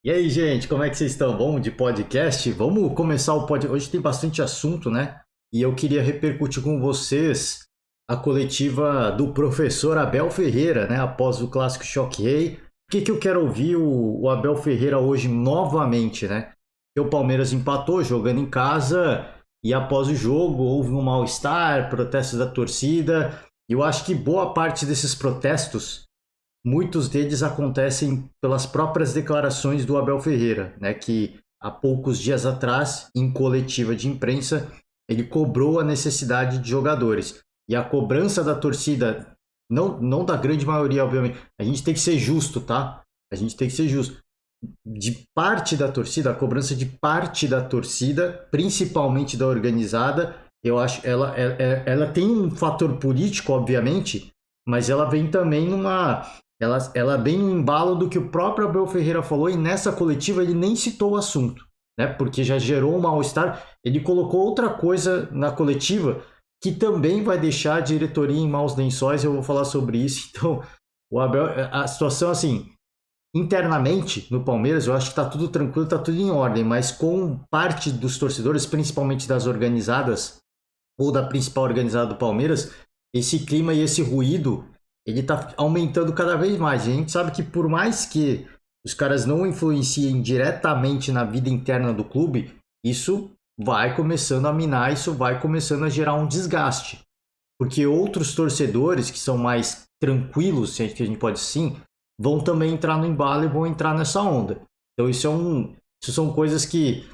E aí, gente, como é que vocês estão? Vamos de podcast? Vamos começar o podcast. Hoje tem bastante assunto, né? E eu queria repercutir com vocês a coletiva do professor Abel Ferreira, né? Após o clássico Choque Rei. O que eu quero ouvir o Abel Ferreira hoje novamente, né? Porque o Palmeiras empatou jogando em casa e após o jogo houve um mal-estar, protestos da torcida. Eu acho que boa parte desses protestos muitos deles acontecem pelas próprias declarações do Abel Ferreira, né, que há poucos dias atrás, em coletiva de imprensa, ele cobrou a necessidade de jogadores. E a cobrança da torcida, não da grande maioria, obviamente, a gente tem que ser justo, tá? A gente tem que ser justo. De parte da torcida, a cobrança de parte da torcida, principalmente da organizada, eu acho ela tem um fator político, obviamente, mas ela vem também ela vem no embalo do que o próprio Abel Ferreira falou, e nessa coletiva ele nem citou o assunto, né? Porque já gerou um mal-estar. Ele colocou outra coisa na coletiva que também vai deixar a diretoria em maus lençóis. Eu vou falar sobre isso. Então, o Abel, a situação assim, internamente no Palmeiras, eu acho que tá tudo tranquilo, tá tudo em ordem, mas com parte dos torcedores, principalmente das organizadas ou da principal organizada do Palmeiras, esse clima e esse ruído, ele tá aumentando cada vez mais. A gente sabe que por mais que os caras não influenciem diretamente na vida interna do clube, isso vai começando a minar, isso vai começando a gerar um desgaste. Porque outros torcedores que são mais tranquilos, se a gente pode sim, vão também entrar no embalo e vão entrar nessa onda. Então isso são coisas que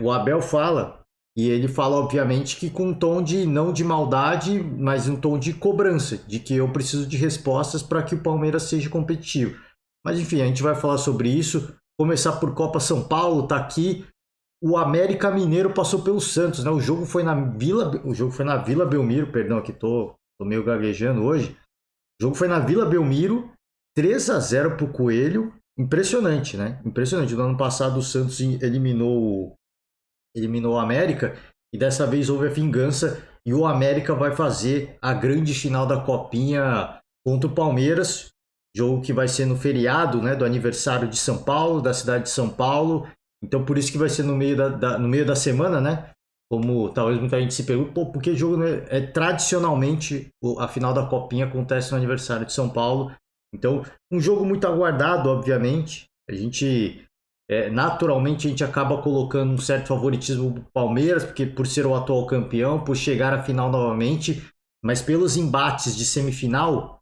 o Abel fala, e ele fala obviamente que com um tom de não de maldade, mas um tom de cobrança, de que eu preciso de respostas para que o Palmeiras seja competitivo. Mas enfim, a gente vai falar sobre isso. Começar por Copa São Paulo, tá aqui. O América Mineiro passou pelo Santos, né? O jogo foi na Vila Belmiro, perdão, aqui tô meio gaguejando hoje. O jogo foi na Vila Belmiro, 3-0 pro Coelho. Impressionante, né? Impressionante. No ano passado o Santos eliminou o América e dessa vez houve a vingança e o América vai fazer a grande final da Copinha contra o Palmeiras, jogo que vai ser no feriado, né, do aniversário de São Paulo, da cidade de São Paulo. Então por isso que vai ser no meio da semana, né? Como talvez muita gente se pergunte, pô, porque o jogo, né, tradicionalmente a final da Copinha acontece no aniversário de São Paulo. Então, um jogo muito aguardado, obviamente. A gente naturalmente a gente acaba colocando um certo favoritismo pro Palmeiras, porque por ser o atual campeão, por chegar à final novamente, mas pelos embates de semifinal,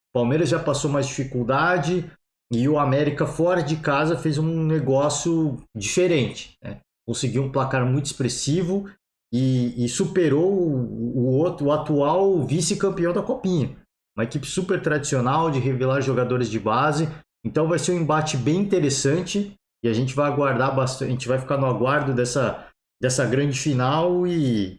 o Palmeiras já passou mais dificuldade e o América fora de casa fez um negócio diferente, né? Conseguiu um placar muito expressivo e superou o atual vice-campeão da Copinha. Uma equipe super tradicional de revelar jogadores de base. Então vai ser um embate bem interessante e a gente vai aguardar bastante, a gente vai ficar no aguardo dessa grande final e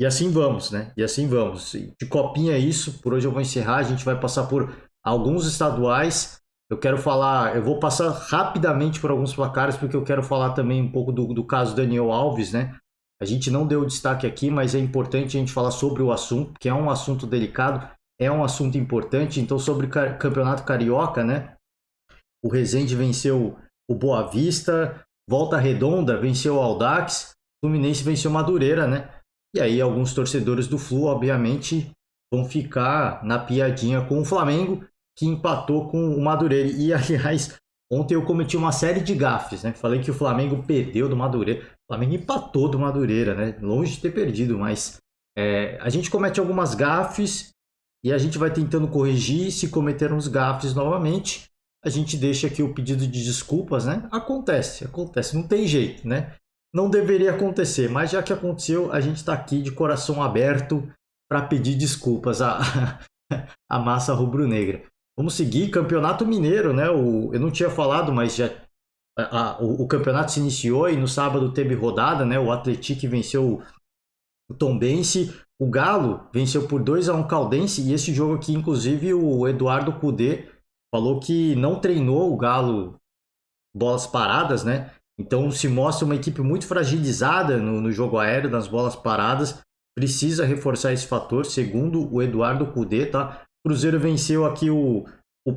assim vamos, né? E assim vamos. De Copinha é isso, por hoje eu vou encerrar, a gente vai passar por alguns estaduais. Eu vou passar rapidamente por alguns placares, porque eu quero falar também um pouco do caso Daniel Alves, né? A gente não deu destaque aqui, mas é importante a gente falar sobre o assunto, que é um assunto delicado, é um assunto importante. Então, sobre o Campeonato Carioca, né? O Resende venceu o Boa Vista, Volta Redonda venceu o Audax, Fluminense venceu o Madureira, né? E aí alguns torcedores do Flu, obviamente, vão ficar na piadinha com o Flamengo, que empatou com o Madureira. E, aliás, ontem eu cometi uma série de gafes, né? Falei que o Flamengo perdeu do Madureira. O Flamengo empatou do Madureira, né? Longe de ter perdido, mas a gente comete algumas gafes e a gente vai tentando corrigir. Se cometermos gafes novamente, a gente deixa aqui o pedido de desculpas, né? Acontece, não tem jeito, né? Não deveria acontecer, mas já que aconteceu, a gente está aqui de coração aberto para pedir desculpas à massa rubro-negra. Vamos seguir, Campeonato Mineiro, né? Eu não tinha falado, mas o campeonato se iniciou e no sábado teve rodada, né? O Atlético venceu o Tombense, o Galo venceu por 2-1 Caldense e esse jogo aqui, inclusive, o Eduardo Cudê falou que não treinou o Galo bolas paradas, né? Então se mostra uma equipe muito fragilizada no jogo aéreo, nas bolas paradas. Precisa reforçar esse fator, segundo o Eduardo Cudê, tá? Cruzeiro venceu aqui o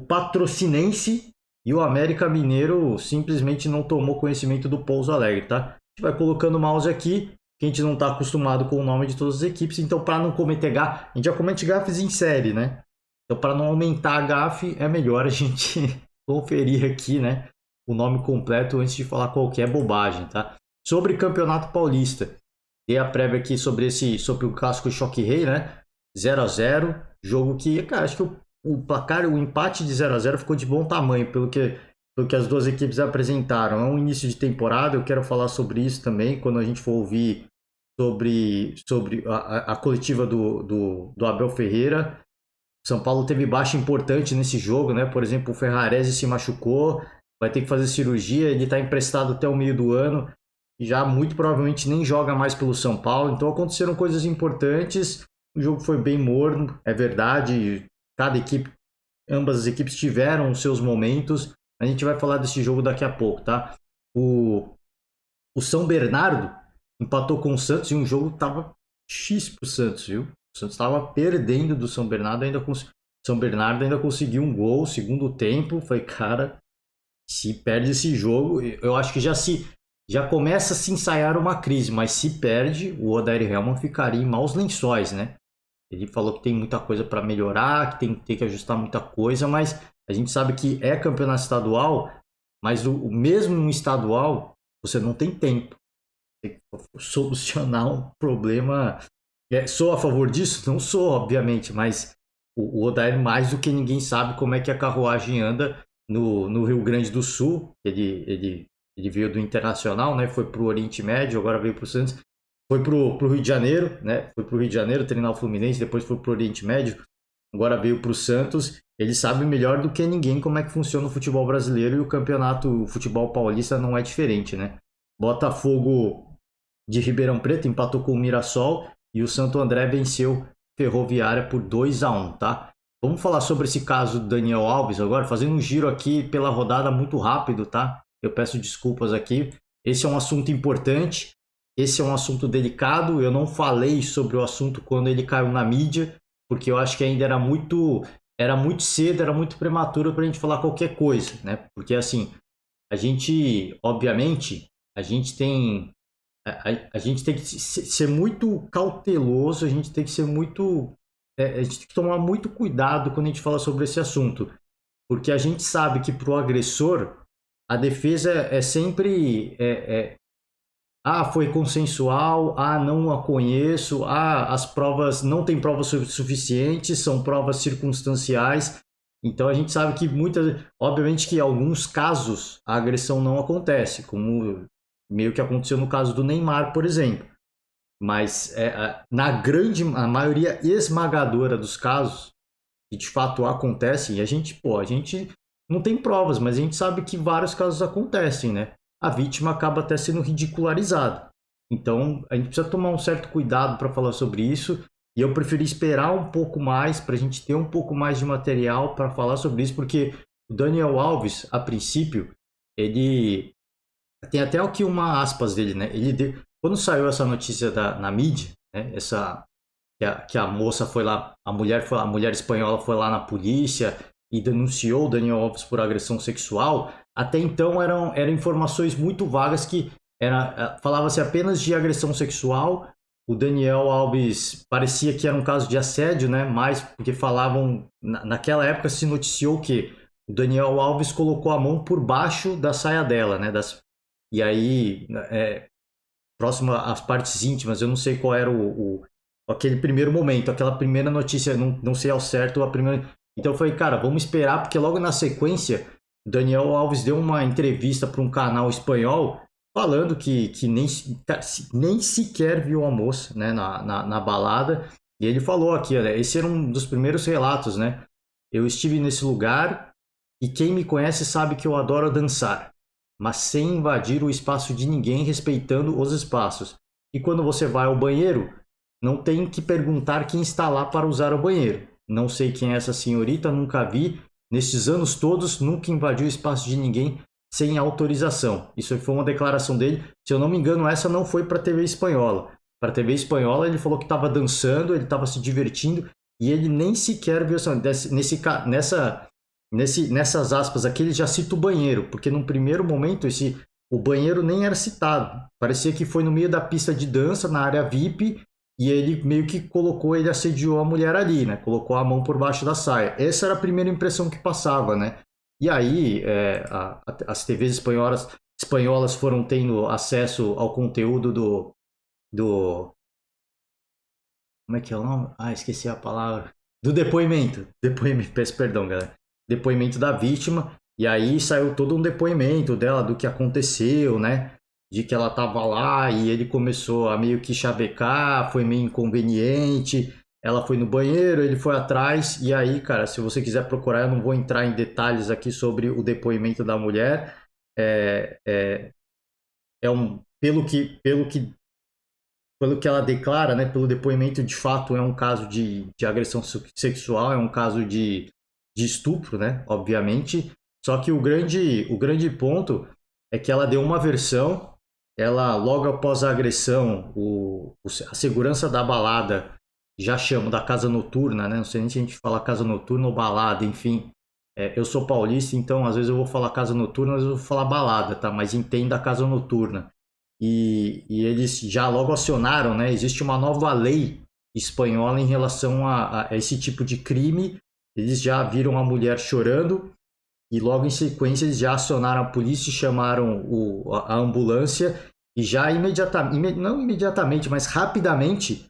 Patrocinense e o América Mineiro simplesmente não tomou conhecimento do Pouso Alegre, tá? A gente vai colocando o mouse aqui, que a gente não está acostumado com o nome de todas as equipes, então para não cometer gafe, a gente já comete gafes em série, né? Então para não aumentar a gafe, é melhor a gente conferir aqui, né, o nome completo antes de falar qualquer bobagem, tá? Sobre Campeonato Paulista, dei a prévia aqui sobre o clássico Choque Rei, né? 0-0, jogo que, cara, acho que o placar, o empate de 0-0 ficou de bom tamanho, pelo que as duas equipes apresentaram. É um início de temporada, eu quero falar sobre isso também, quando a gente for ouvir sobre a coletiva do Abel Ferreira. São Paulo teve baixa importante nesse jogo, né? Por exemplo, o Ferrarese se machucou, vai ter que fazer cirurgia, ele está emprestado até o meio do ano, e já muito provavelmente nem joga mais pelo São Paulo. Então aconteceram coisas importantes, o jogo foi bem morno, é verdade, cada equipe, ambas as equipes tiveram os seus momentos. A gente vai falar desse jogo daqui a pouco, tá? O São Bernardo empatou com o Santos e um jogo tava X pro Santos, viu? O Santos estava perdendo do São Bernardo, São Bernardo ainda conseguiu um gol, segundo tempo. Falei, cara, se perde esse jogo, eu acho que já começa a se ensaiar uma crise, mas se perde, o Odair Hellmann ficaria em maus lençóis, né? Ele falou que tem muita coisa para melhorar, que tem que ajustar muita coisa, mas a gente sabe que é campeonato estadual, mas o mesmo no estadual, você não tem tempo. Tem que solucionar um problema. Sou a favor disso? Não sou, obviamente, mas o Odair mais do que ninguém sabe como é que a carruagem anda no Rio Grande do Sul. Ele veio do Internacional, né? Foi para o Oriente Médio, agora veio para o Santos. Foi para o Rio de Janeiro, né? Foi para o Rio de Janeiro treinar o Fluminense, depois foi para o Oriente Médio, agora veio para o Santos. Ele sabe melhor do que ninguém como é que funciona o futebol brasileiro, e o futebol paulista não é diferente, né? Botafogo de Ribeirão Preto empatou com o Mirassol e o Santo André venceu Ferroviária por 2-1, tá? Vamos falar sobre esse caso do Daniel Alves agora, fazendo um giro aqui pela rodada muito rápido, tá? Eu peço desculpas aqui. Esse é um assunto importante, esse é um assunto delicado. Eu não falei sobre o assunto quando ele caiu na mídia, porque eu acho que ainda era muito cedo, era muito prematuro para a gente falar qualquer coisa, né? Porque assim, a gente, obviamente, a gente tem que ser muito cauteloso, a gente tem que ser muito. A gente tem que tomar muito cuidado quando a gente fala sobre esse assunto, porque a gente sabe que para o agressor a defesa é sempre foi consensual, não a conheço, as provas não tem provas suficientes, são provas circunstanciais. Então a gente sabe que obviamente que em alguns casos a agressão não acontece, como meio que aconteceu no caso do Neymar, por exemplo. Mas a maioria esmagadora dos casos que de fato acontecem, a gente não tem provas, mas a gente sabe que vários casos acontecem, né? A vítima acaba até sendo ridicularizada. Então a gente precisa tomar um certo cuidado para falar sobre isso. E eu preferi esperar um pouco mais para a gente ter um pouco mais de material para falar sobre isso, porque o Daniel Alves, a princípio, ele tem até aqui uma aspas dele, né? Quando saiu essa notícia na mídia, né? Que a moça foi lá, a mulher espanhola foi lá na polícia e denunciou o Daniel Alves por agressão sexual. Até então eram informações muito vagas que falava-se apenas de agressão sexual. O Daniel Alves parecia que era um caso de assédio, né? Mas porque falavam naquela época se noticiou que o Daniel Alves colocou a mão por baixo da saia dela, né? E aí, próximo às partes íntimas, eu não sei qual era aquele primeiro momento, aquela primeira notícia, não sei ao certo a primeira. Então eu falei, cara, vamos esperar, porque logo na sequência, o Daniel Alves deu uma entrevista para um canal espanhol falando que nem sequer viu a moça, né, na balada. E ele falou aqui, né, esse era um dos primeiros relatos, né? Eu estive nesse lugar e quem me conhece sabe que eu adoro dançar, mas sem invadir o espaço de ninguém, respeitando os espaços. E quando você vai ao banheiro, não tem que perguntar quem está lá para usar o banheiro. Não sei quem é essa senhorita, nunca vi. Nesses anos todos, nunca invadiu o espaço de ninguém sem autorização. Isso foi uma declaração dele. Se eu não me engano, essa não foi para a TV espanhola. Para a TV espanhola, ele falou que estava dançando, ele estava se divertindo e ele nem sequer viu nessas aspas aqui, ele já cita o banheiro, porque num primeiro momento o banheiro nem era citado. Parecia que foi no meio da pista de dança, na área VIP, e ele meio que ele assediou a mulher ali, né? Colocou a mão por baixo da saia. Essa era a primeira impressão que passava, né? E aí as TVs espanholas foram tendo acesso ao conteúdo do como é que é o nome? Ah, esqueci a palavra. Do depoimento. Depoimento, peço perdão, galera. Depoimento da vítima. E aí saiu todo um depoimento dela do que aconteceu, né? De que ela tava lá e ele começou a meio que chavecar, foi meio inconveniente. Ela foi no banheiro, ele foi atrás. E aí, cara, se você quiser procurar, eu não vou entrar em detalhes aqui sobre o depoimento da mulher. É, é, pelo que ela declara, né, pelo depoimento, de fato é um caso de agressão sexual, é um caso de estupro, né, obviamente. Só que o grande ponto é que ela deu uma versão, ela logo após a agressão, a segurança da balada, já chama da casa noturna, né, não sei nem se a gente fala casa noturna ou balada, enfim. Eu sou paulista, então às vezes eu vou falar casa noturna, às vezes eu vou falar balada, tá? Mas entenda a casa noturna. E eles já logo acionaram, né? Existe uma nova lei espanhola em relação a esse tipo de crime. Eles já viram a mulher chorando e logo em sequência eles já acionaram a polícia, chamaram a ambulância e já imediatamente, não imediatamente, mas rapidamente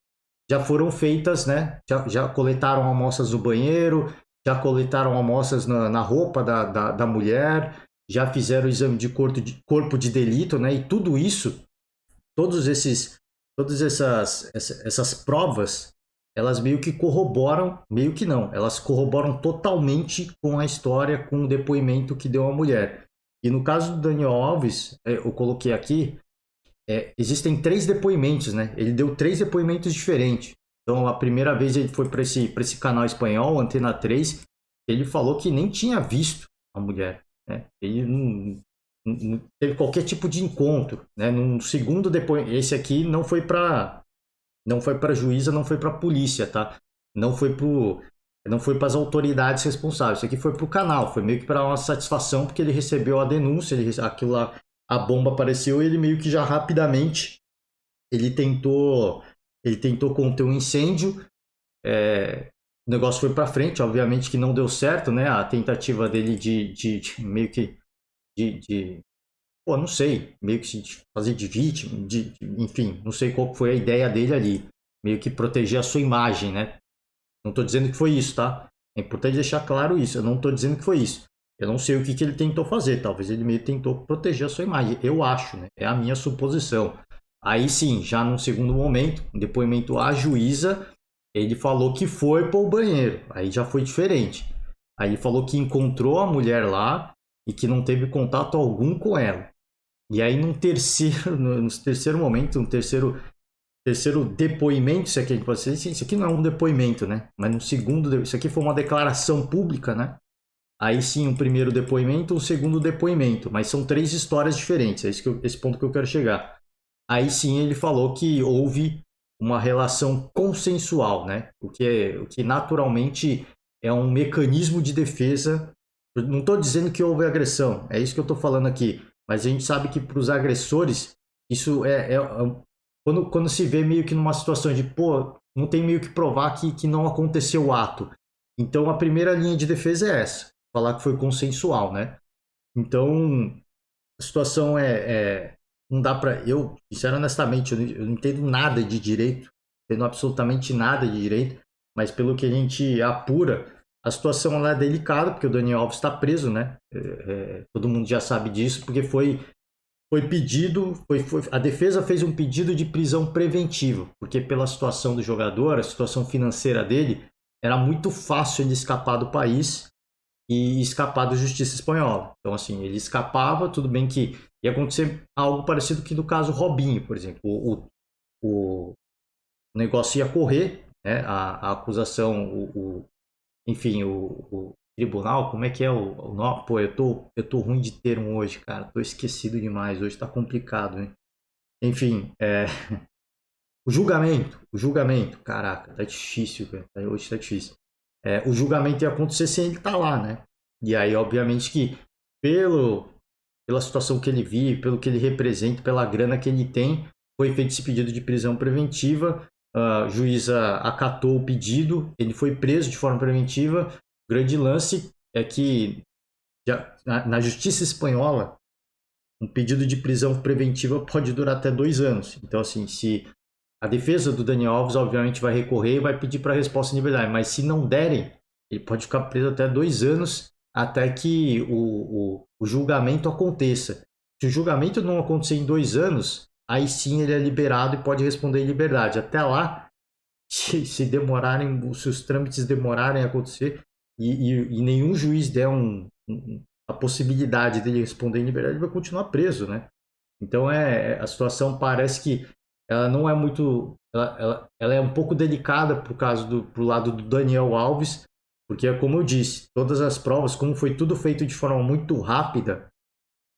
já foram feitas, né? Já coletaram amostras do banheiro, já coletaram amostras na roupa da mulher, já fizeram o exame de corpo de delito, né? E tudo isso, todos esses, todas essas provas, elas meio que corroboram, meio que não, elas corroboram totalmente com a história, com o depoimento que deu a mulher. E no caso do Daniel Alves, eu coloquei aqui, existem 3 depoimentos, né? Ele deu 3 depoimentos diferentes. Então, a primeira vez ele foi para esse canal espanhol, Antena 3, ele falou que nem tinha visto a mulher, né? Ele não teve qualquer tipo de encontro, né? Num segundo depoimento, esse aqui não foi para juíza, não foi para polícia, tá? Não foi não foi para as autoridades responsáveis. Isso aqui foi para o canal, foi meio que para uma satisfação porque ele recebeu a denúncia, aquilo lá, a bomba apareceu e ele meio que já rapidamente ele tentou conter um incêndio. O negócio foi para frente, obviamente que não deu certo, né? A tentativa dele de meio que pô, não sei, meio que se fazer de vítima, enfim, não sei qual foi a ideia dele ali, meio que proteger a sua imagem, né? Não estou dizendo que foi isso, tá? É importante deixar claro isso, eu não estou dizendo que foi isso. Eu não sei o que ele tentou fazer, talvez ele meio tentou proteger a sua imagem, eu acho, né? É a minha suposição. Aí sim, já num segundo momento, um depoimento à juíza, ele falou que foi para o banheiro, aí já foi diferente. Aí ele falou que encontrou a mulher lá e que não teve contato algum com ela. E aí no terceiro momento, no terceiro depoimento, se aqui a gente pode dizer, isso aqui não é um depoimento, né? Mas no segundo, isso aqui foi uma declaração pública, né? Aí sim, um primeiro depoimento, um segundo depoimento, mas são 3 histórias diferentes, é esse ponto que eu quero chegar. Aí sim ele falou que houve uma relação consensual, né? O que naturalmente é um mecanismo de defesa. Eu não estou dizendo que houve agressão, é isso que eu estou falando aqui. Mas a gente sabe que para os agressores, isso quando se vê meio que numa situação de, pô, não tem meio que provar que não aconteceu o ato. Então a primeira linha de defesa é essa, falar que foi consensual, né? Então a situação não dá para, eu, sincero, honestamente, eu não entendo nada de direito, não entendo absolutamente nada de direito, mas pelo que a gente apura, a situação lá é delicada, porque o Daniel Alves está preso, né? Todo mundo já sabe disso, porque foi pedido, a defesa fez um pedido de prisão preventiva, porque pela situação do jogador, a situação financeira dele, era muito fácil ele escapar do país e escapar da justiça espanhola. Então, assim, ele escapava, tudo bem que ia acontecer algo parecido que no caso Robinho, por exemplo. O negócio ia correr, né? A acusação, enfim, o tribunal, como é que é o nome? Pô, eu tô ruim de termo hoje, cara. Tô esquecido demais, hoje tá complicado, né? Enfim, o julgamento, caraca, tá difícil, cara. Hoje tá difícil. O julgamento ia acontecer sem ele estar lá, né? E aí, obviamente que pelo, pela situação que ele vive, pelo que ele representa, pela grana que ele tem, foi feito esse pedido de prisão preventiva. A juíza acatou o pedido, ele foi preso de forma preventiva. O grande lance é que na justiça espanhola, um pedido de prisão preventiva pode durar até 2 anos. Então, assim, se a defesa do Daniel Alves, obviamente, vai recorrer e vai pedir para resposta em liberdade, mas se não derem, ele pode ficar preso até 2 anos até que o julgamento aconteça. Se o julgamento não acontecer em 2 anos, aí sim ele é liberado e pode responder em liberdade. Até lá, se demorarem, se os trâmites demorarem a acontecer e nenhum juiz der a possibilidade dele responder em liberdade, ele vai continuar preso, né? Então a situação parece que ela não é muito, ela é um pouco delicada pro lado do Daniel Alves, porque como eu disse, todas as provas, como foi tudo feito de forma muito rápida,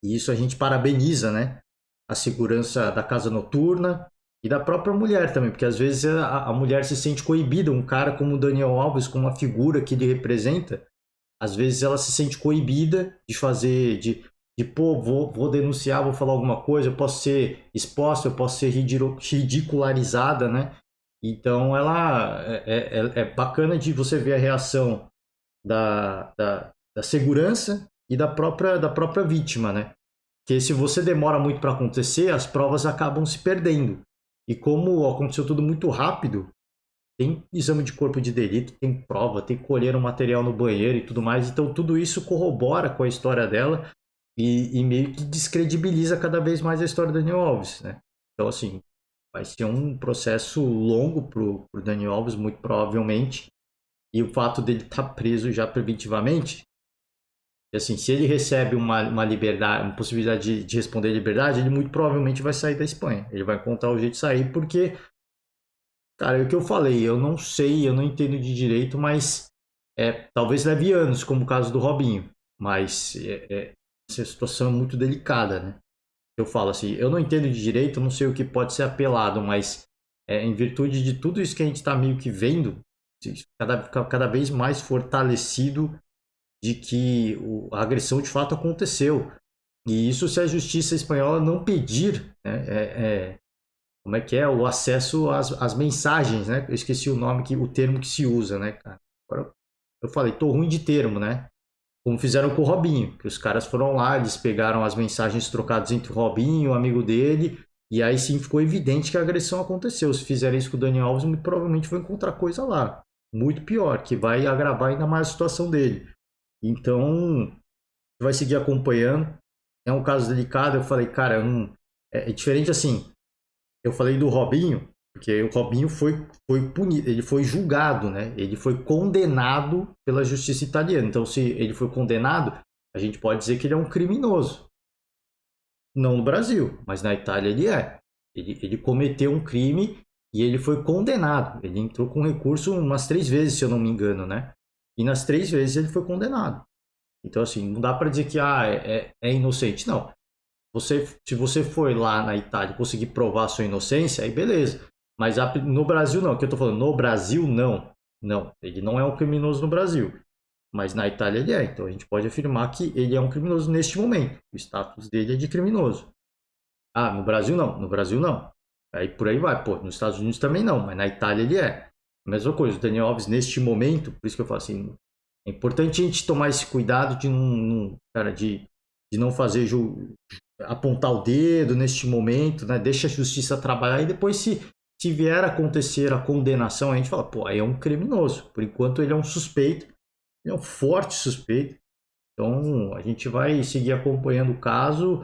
e isso a gente parabeniza, né? A segurança da casa noturna e da própria mulher também, porque às vezes a mulher se sente coibida, um cara como o Daniel Alves, como a figura que ele representa, às vezes ela se sente coibida de fazer, pô, vou denunciar, vou falar alguma coisa, eu posso ser exposta, eu posso ser ridicularizada, né? Então ela é bacana de você ver a reação da segurança e da própria vítima, né? Porque se você demora muito para acontecer, as provas acabam se perdendo. E como aconteceu tudo muito rápido, tem exame de corpo de delito, tem prova, tem que colher um material no banheiro e tudo mais. Então tudo isso corrobora com a história dela e meio que descredibiliza cada vez mais a história do Daniel Alves, né? Então assim, vai ser um processo longo pro Daniel Alves, muito provavelmente. E o fato dele estar preso já preventivamente, assim, se ele recebe uma liberdade, uma possibilidade de responder liberdade, ele muito provavelmente vai sair da Espanha. Ele vai encontrar o jeito de sair porque, cara, é o que eu falei, eu não sei, eu não entendo de direito, mas talvez leve anos, como o caso do Robinho. Mas essa situação é muito delicada, né? Eu falo assim, eu não entendo de direito, eu não sei o que pode ser apelado, mas em virtude de tudo isso que a gente está meio que vendo, cada vez mais fortalecido de que a agressão de fato aconteceu. E isso se a justiça espanhola não pedir, né, como é que é, o acesso às mensagens, né? Eu esqueci o termo que se usa, né, cara? Agora eu falei, tô ruim de termo, né? Como fizeram com o Robinho, que os caras foram lá, eles pegaram as mensagens trocadas entre o Robinho, o amigo dele, e aí sim ficou evidente que a agressão aconteceu. Se fizerem isso com o Daniel Alves, muito provavelmente vão encontrar coisa lá. Muito pior, que vai agravar ainda mais a situação dele. Então, vai seguir acompanhando. É um caso delicado. Eu falei, cara, é diferente assim. Eu falei do Robinho, porque o Robinho foi punido, ele foi julgado, né? Ele foi condenado pela justiça italiana. Então, se ele foi condenado, a gente pode dizer que ele é um criminoso. Não no Brasil, mas na Itália ele é. Ele cometeu um crime e ele foi condenado. Ele entrou com recurso umas 3 vezes, se eu não me engano, né? E nas 3 vezes ele foi condenado. Então, assim, não dá para dizer que é inocente. Não. Se você for lá na Itália e conseguir provar a sua inocência, aí beleza. Mas no Brasil não. O que eu tô falando? No Brasil não. Não. Ele não é um criminoso no Brasil. Mas na Itália ele é. Então a gente pode afirmar que ele é um criminoso neste momento. O status dele é de criminoso. Ah, no Brasil não. No Brasil não. Aí por aí vai. Pô, nos Estados Unidos também não. Mas na Itália ele é. Mesma coisa. O Daniel Alves neste momento, por isso que eu falo assim, é importante a gente tomar esse cuidado de não, cara, de não fazer apontar o dedo neste momento, né? Deixa a justiça trabalhar e depois se vier a acontecer a condenação, a gente fala, pô, aí é um criminoso. Por enquanto ele é um suspeito, ele é um forte suspeito. Então a gente vai seguir acompanhando o caso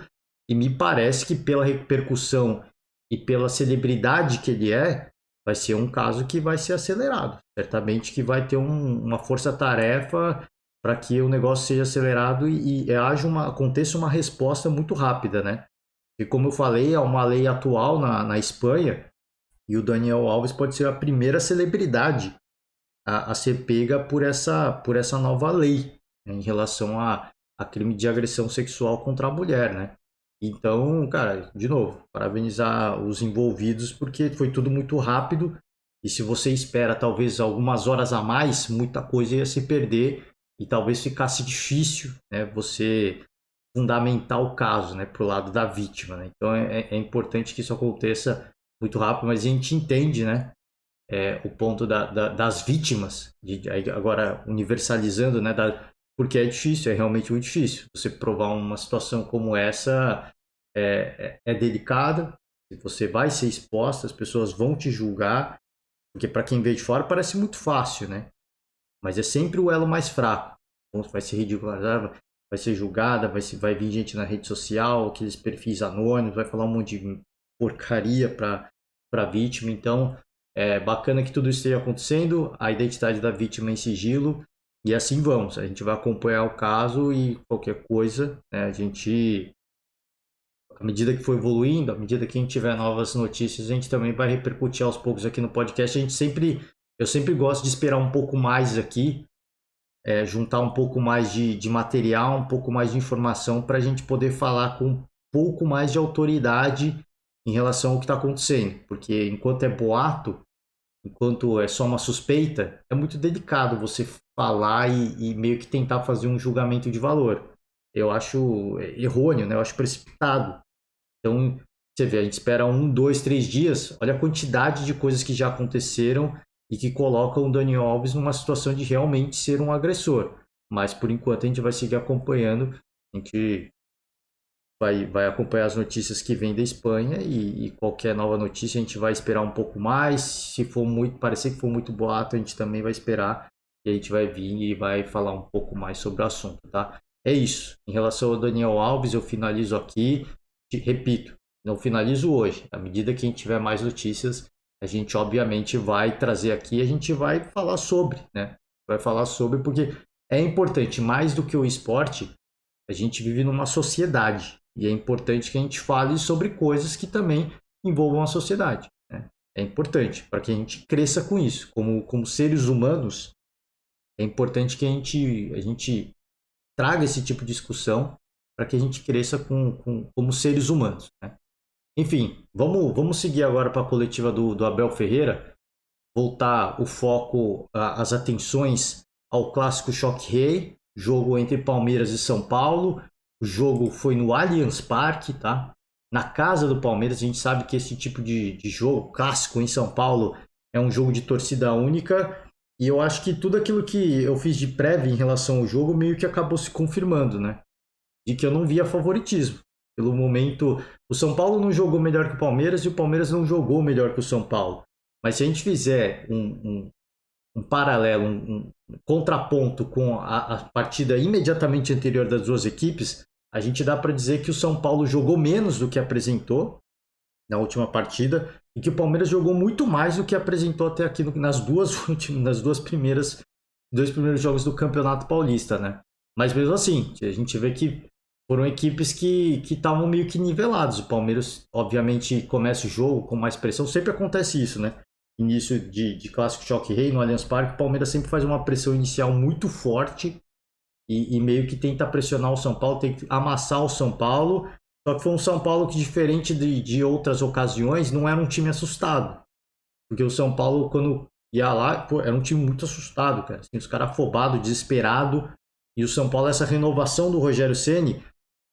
e me parece que pela repercussão e pela celebridade que ele vai ser um caso que vai ser acelerado. Certamente que vai ter uma força-tarefa para que o negócio seja acelerado e aconteça uma resposta muito rápida, né? E como eu falei, é uma lei atual na Espanha e o Daniel Alves pode ser a primeira celebridade a ser pega por essa nova lei, né, em relação a crime de agressão sexual contra a mulher, né? Então, cara, de novo, parabenizar os envolvidos porque foi tudo muito rápido e se você espera talvez algumas horas a mais, muita coisa ia se perder e talvez ficasse difícil, né, você fundamentar o caso, né, para o lado da vítima, né? Então é importante que isso aconteça muito rápido, mas a gente entende, né, o ponto das vítimas, agora universalizando, né, porque é difícil, é realmente muito difícil. Você provar uma situação como essa é delicada, você vai ser exposta, as pessoas vão te julgar, porque para quem vê de fora parece muito fácil, né? Mas é sempre o elo mais fraco. Vai ser ridicularizada, vai ser julgada, vai vir gente na rede social, aqueles perfis anônimos, vai falar um monte de porcaria para a vítima. Então, é bacana que tudo isso esteja acontecendo, a identidade da vítima em sigilo, e assim vamos. A gente vai acompanhar o caso e qualquer coisa, né, a gente, à medida que for evoluindo, à medida que a gente tiver novas notícias, a gente também vai repercutir aos poucos aqui no podcast. Eu sempre gosto de esperar um pouco mais aqui, juntar um pouco mais de material, um pouco mais de informação para a gente poder falar com um pouco mais de autoridade em relação ao que está acontecendo. Porque enquanto é boato, enquanto é só uma suspeita, é muito delicado você falar e meio que tentar fazer um julgamento de valor. Eu acho errôneo, né? Eu acho precipitado. Então, você vê, a gente espera 1, 2, 3 dias, olha a quantidade de coisas que já aconteceram e que colocam o Dani Alves numa situação de realmente ser um agressor. Mas, por enquanto, a gente vai seguir acompanhando, a gente vai acompanhar as notícias que vêm da Espanha e qualquer nova notícia a gente vai esperar um pouco mais. Se for muito, parecer que for muito boato, a gente também vai esperar e a gente vai vir e vai falar um pouco mais sobre o assunto, tá? É isso. Em relação ao Daniel Alves, eu finalizo aqui. Repito, não finalizo hoje. À medida que a gente tiver mais notícias, a gente obviamente vai trazer aqui, a gente vai falar sobre, né? Vai falar sobre porque é importante, mais do que o esporte, a gente vive numa sociedade e é importante que a gente fale sobre coisas que também envolvam a sociedade, né? É importante para que a gente cresça com isso. Como seres humanos, é importante que a gente traga esse tipo de discussão para que a gente cresça como seres humanos, né? Enfim, vamos seguir agora para a coletiva do Abel Ferreira, voltar o foco, as atenções ao clássico Choque Rei, jogo entre Palmeiras e São Paulo. O jogo foi no Allianz Parque, tá? Na casa do Palmeiras. A gente sabe que esse tipo de jogo clássico em São Paulo é um jogo de torcida única. E eu acho que tudo aquilo que eu fiz de prévia em relação ao jogo meio que acabou se confirmando, né? De que eu não via favoritismo. Pelo momento, o São Paulo não jogou melhor que o Palmeiras e o Palmeiras não jogou melhor que o São Paulo. Mas se a gente fizer um paralelo, um contraponto com a partida imediatamente anterior das duas equipes, a gente dá para dizer que o São Paulo jogou menos do que apresentou na última partida e que o Palmeiras jogou muito mais do que apresentou até aqui nas dois primeiros jogos do Campeonato Paulista, né? Mas mesmo assim, a gente vê que foram equipes que estavam meio que niveladas. O Palmeiras, obviamente, começa o jogo com mais pressão. Sempre acontece isso, né? Início de clássico Choque Rei no Allianz Parque, o Palmeiras sempre faz uma pressão inicial muito forte e meio que tenta pressionar o São Paulo, tenta amassar o São Paulo. Só que foi um São Paulo que, diferente de outras ocasiões, não era um time assustado. Porque o São Paulo, quando ia lá, era um time muito assustado, cara. Assim, os caras afobados, desesperados. E o São Paulo, essa renovação do Rogério Ceni,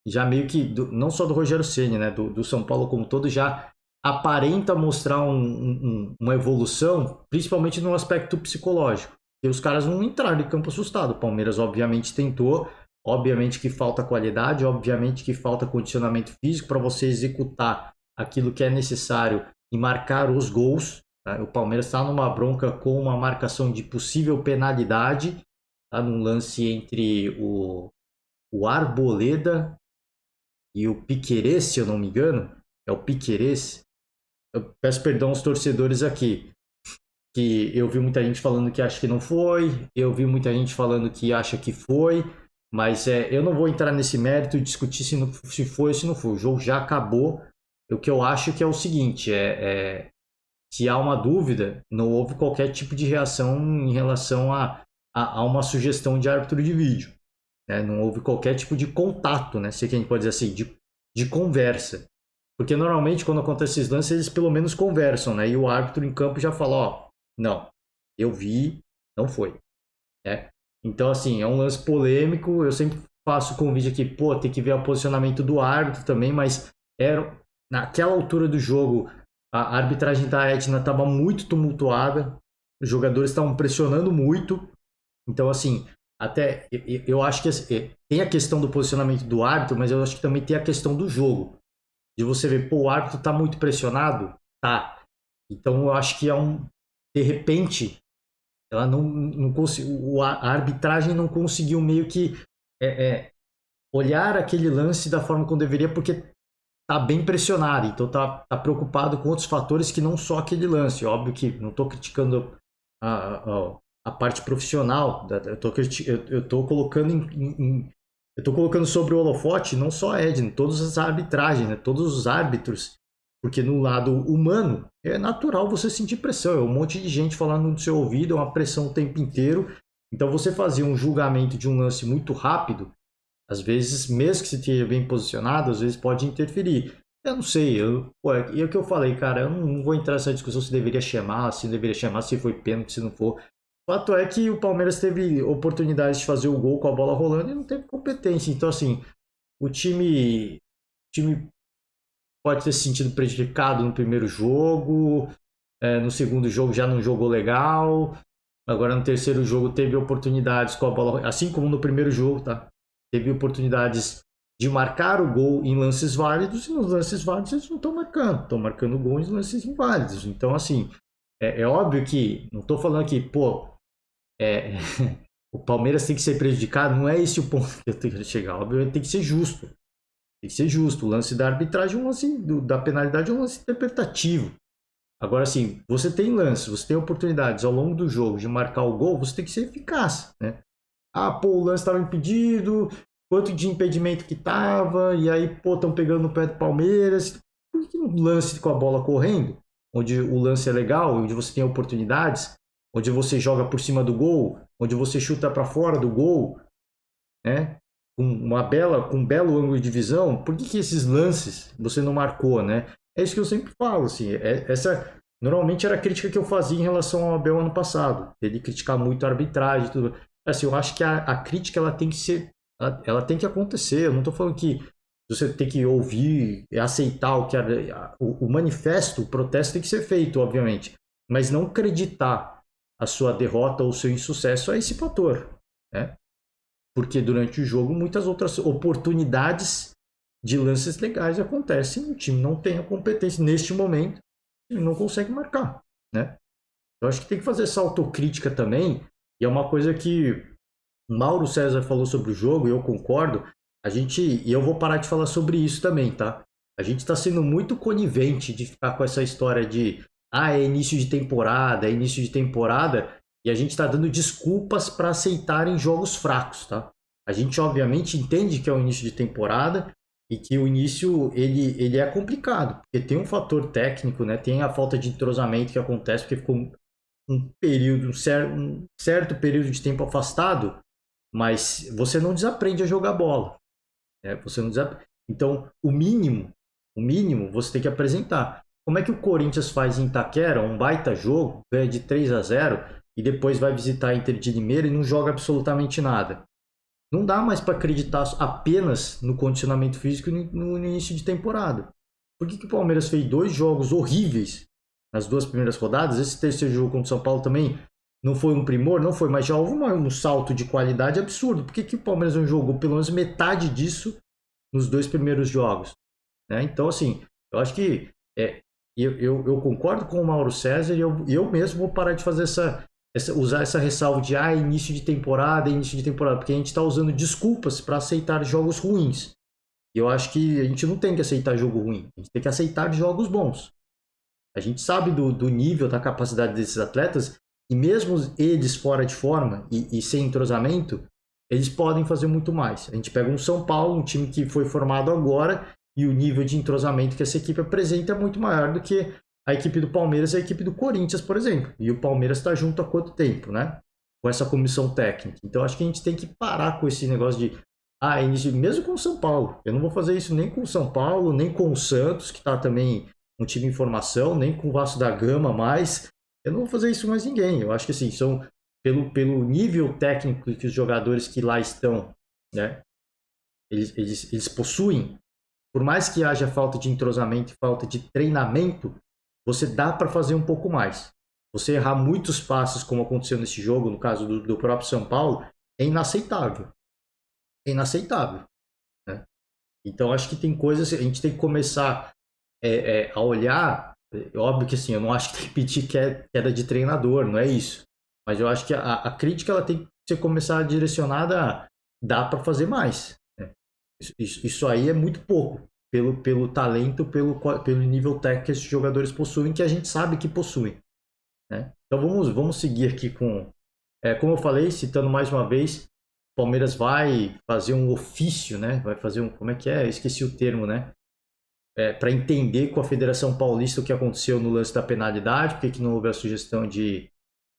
já meio que, não só do Rogério Ceni, né, do São Paulo como todo, já aparenta mostrar uma evolução, principalmente no aspecto psicológico. E os caras não entraram em campo assustado. O Palmeiras, obviamente, tentou. Obviamente que falta qualidade, obviamente que falta condicionamento físico para você executar aquilo que é necessário e marcar os gols. Tá? O Palmeiras está numa bronca com uma marcação de possível penalidade, tá? Num lance entre o Arboleda e o Piquerez, se eu não me engano. É o Piquerez. Eu peço perdão aos torcedores aqui, que eu vi muita gente falando que acha que não foi, eu vi muita gente falando que acha que foi, mas eu não vou entrar nesse mérito e discutir se foi ou se não foi. O jogo já acabou. O que eu acho que é o seguinte, se há uma dúvida, não houve qualquer tipo de reação em relação a uma sugestão de árbitro de vídeo, né? Não houve qualquer tipo de contato, né? Se a gente pode dizer assim, de conversa. Porque normalmente quando acontece esses lances, eles pelo menos conversam, né? E o árbitro em campo já fala, ó, não, eu vi, não foi, né? Então, assim, é um lance polêmico. Eu sempre faço o convite aqui, pô, tem que ver o posicionamento do árbitro também, mas naquela altura do jogo, a arbitragem da Etna estava muito tumultuada, os jogadores estavam pressionando muito. Então, assim, até eu acho que tem a questão do posicionamento do árbitro, mas eu acho que também tem a questão do jogo. De você ver, pô, o árbitro tá muito pressionado? Tá. Então eu acho que de repente, ela não conseguiu, a arbitragem não conseguiu meio que é, é, olhar aquele lance da forma como deveria, porque tá bem pressionado, então tá preocupado com outros fatores que não só aquele lance. Óbvio que não tô criticando a parte profissional, eu tô colocando eu tô colocando sobre o holofote não só a Edna, todas as arbitragens, né, todos os árbitros, porque no lado humano é natural você sentir pressão, é um monte de gente falando no seu ouvido, é uma pressão o tempo inteiro. Então você fazer um julgamento de um lance muito rápido, às vezes, mesmo que você esteja bem posicionado, às vezes pode interferir. Eu não sei, e é o que eu falei, cara, eu não vou entrar nessa discussão se deveria chamar, se não deveria chamar, se foi pênalti, se não for. O fato é que o Palmeiras teve oportunidade de fazer o gol com a bola rolando e não teve competência. Então, assim, o time pode ter se sentido prejudicado no primeiro jogo, no segundo jogo já não jogou legal, agora no terceiro jogo teve oportunidades com a bola, assim como no primeiro jogo, tá? Teve oportunidades de marcar o gol em lances válidos e nos lances válidos eles não estão marcando gol em lances inválidos. Então, assim, é óbvio que, não estou falando aqui, pô, o Palmeiras tem que ser prejudicado, não é esse o ponto que eu tenho que chegar. Óbvio, tem que ser justo. Tem que ser justo. O lance da arbitragem, o lance da penalidade é um lance interpretativo. Agora, assim, você tem lances, você tem oportunidades ao longo do jogo de marcar o gol, você tem que ser eficaz, né? Ah, pô, o lance estava impedido, quanto de impedimento que tava, e aí, pô, estão pegando no pé do Palmeiras. Por que um lance com a bola correndo, onde o lance é legal, onde você tem oportunidades, onde você joga por cima do gol, onde você chuta para fora do gol, né? Com um belo ângulo de visão, por que esses lances você não marcou, né? É isso que eu sempre falo, assim, essa normalmente era a crítica que eu fazia em relação ao Abel ano passado, ele criticar muito a arbitragem e tudo. Assim, eu acho que a crítica ela tem que ser, ela tem que acontecer. Eu não estou falando que você tem que ouvir e aceitar o manifesto, o protesto tem que ser feito, obviamente, mas não acreditar a sua derrota ou o seu insucesso a esse fator, né? Porque durante o jogo muitas outras oportunidades de lances legais acontecem, o time não tem a competência neste momento, ele não consegue marcar, né? Eu acho que tem que fazer essa autocrítica também, e é uma coisa que Mauro César falou sobre o jogo, e eu concordo. E eu vou parar de falar sobre isso também, tá? A gente está sendo muito conivente de ficar com essa história de é início de temporada, é início de temporada, e a gente está dando desculpas para aceitarem jogos fracos, tá? A gente obviamente entende que é o início de temporada e que o início ele é complicado, porque tem um fator técnico, né? Tem a falta de entrosamento que acontece porque ficou um certo período de tempo afastado, mas você não desaprende a jogar bola, né? Você não desaprende. Então, o mínimo você tem que apresentar. Como é que o Corinthians faz em Itaquera, um baita jogo, ganha de 3-0 e depois vai visitar a Inter de Limeira e não joga absolutamente nada? Não dá mais para acreditar apenas no condicionamento físico no início de temporada. Por que o Palmeiras fez 2 jogos horríveis nas 2 primeiras rodadas? Esse terceiro jogo contra o São Paulo também não foi um primor, não foi, mas já houve um salto de qualidade absurdo. Por que o Palmeiras não jogou pelo menos metade disso nos 2 primeiros jogos? Né? Então, assim, eu acho que eu concordo com o Mauro César e eu mesmo vou parar de fazer usar essa ressalva de início de temporada, porque a gente está usando desculpas para aceitar jogos ruins. E eu acho que a gente não tem que aceitar jogo ruim, a gente tem que aceitar jogos bons. A gente sabe do nível, da capacidade desses atletas, e mesmo eles fora de forma e sem entrosamento, eles podem fazer muito mais. A gente pega um São Paulo, um time que foi formado agora, e o nível de entrosamento que essa equipe apresenta é muito maior do que a equipe do Palmeiras e a equipe do Corinthians, por exemplo. E o Palmeiras está junto há quanto tempo, né? Com essa comissão técnica. Então acho que a gente tem que parar com esse negócio de mesmo com o São Paulo. Eu não vou fazer isso nem com o São Paulo, nem com o Santos, que está também um time em formação, nem com o Vasco da Gama mais. Eu não vou fazer isso com mais ninguém. Eu acho que assim, pelo nível técnico que os jogadores que lá estão, né, eles possuem, por mais que haja falta de entrosamento e falta de treinamento, você dá para fazer um pouco mais. Você errar muitos passes, como aconteceu nesse jogo, no caso do próprio São Paulo, é inaceitável. É inaceitável. Né? Então, acho que tem coisas, a gente tem que começar a olhar. Óbvio que assim, eu não acho que tem que pedir queda de treinador, não é isso. Mas eu acho que a crítica ela tem que ser começar direcionada a dá para fazer mais. Né? Isso aí é muito pouco. Pelo talento, pelo nível técnico que esses jogadores possuem, que a gente sabe que possuem. Né? Então vamos seguir aqui com. Como eu falei, citando mais uma vez, o Palmeiras vai fazer um ofício, né? Vai fazer um. Como é que é? Eu esqueci o termo, né? Para entender com a Federação Paulista o que aconteceu no lance da penalidade, porque que não houve a sugestão de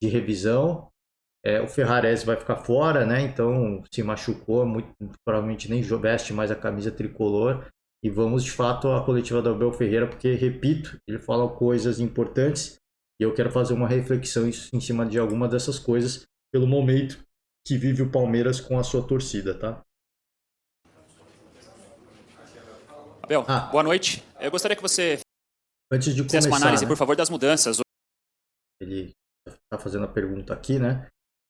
revisão. O Ferrarese vai ficar fora, né? Então se machucou, muito provavelmente nem veste mais a camisa tricolor. E vamos de fato à coletiva do Abel Ferreira, porque, repito, ele fala coisas importantes e eu quero fazer uma reflexão em cima de alguma dessas coisas pelo momento que vive o Palmeiras com a sua torcida, tá? Abel, boa noite. Eu gostaria que você antes de fizesse começar, uma análise, né? por favor, das mudanças. Ele está fazendo a pergunta aqui, né?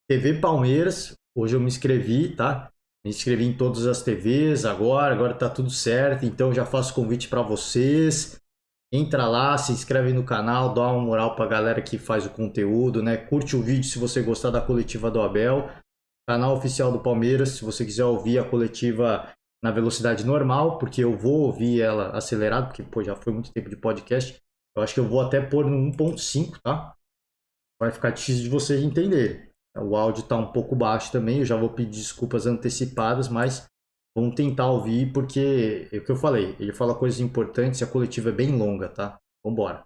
TV Palmeiras, hoje eu me inscrevi, tá? Me inscrevi em todas as TVs agora tá tudo certo, então já faço convite para vocês. Entra lá, se inscreve no canal, dá uma moral pra galera que faz o conteúdo, né? Curte o vídeo se você gostar da coletiva do Abel. Canal oficial do Palmeiras, se você quiser ouvir a coletiva na velocidade normal, porque eu vou ouvir ela acelerado, porque pô, já foi muito tempo de podcast. Eu acho que eu vou até pôr no 1.5, tá? Vai ficar difícil de vocês entenderem. O áudio está um pouco baixo também, eu já vou pedir desculpas antecipadas, mas vamos tentar ouvir, porque é o que eu falei, ele fala coisas importantes e a coletiva é bem longa, tá? Vambora.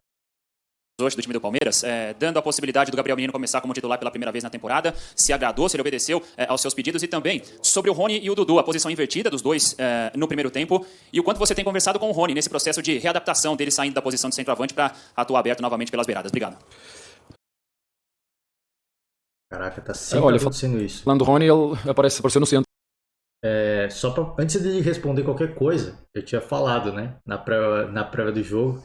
Hoje do time do Palmeiras, dando a possibilidade do Gabriel Menino começar como titular pela primeira vez na temporada, se agradou, se ele obedeceu aos seus pedidos, e também sobre o Rony e o Dudu, a posição invertida dos dois no primeiro tempo, e o quanto você tem conversado com o Rony nesse processo de readaptação dele saindo da posição de centroavante para atuar aberto novamente pelas beiradas. Obrigado. Caraca, tá sempre acontecendo isso. Falando do Rony, ele apareceu no centro. Só pra, antes de responder qualquer coisa, eu tinha falado, né, na prévia do jogo,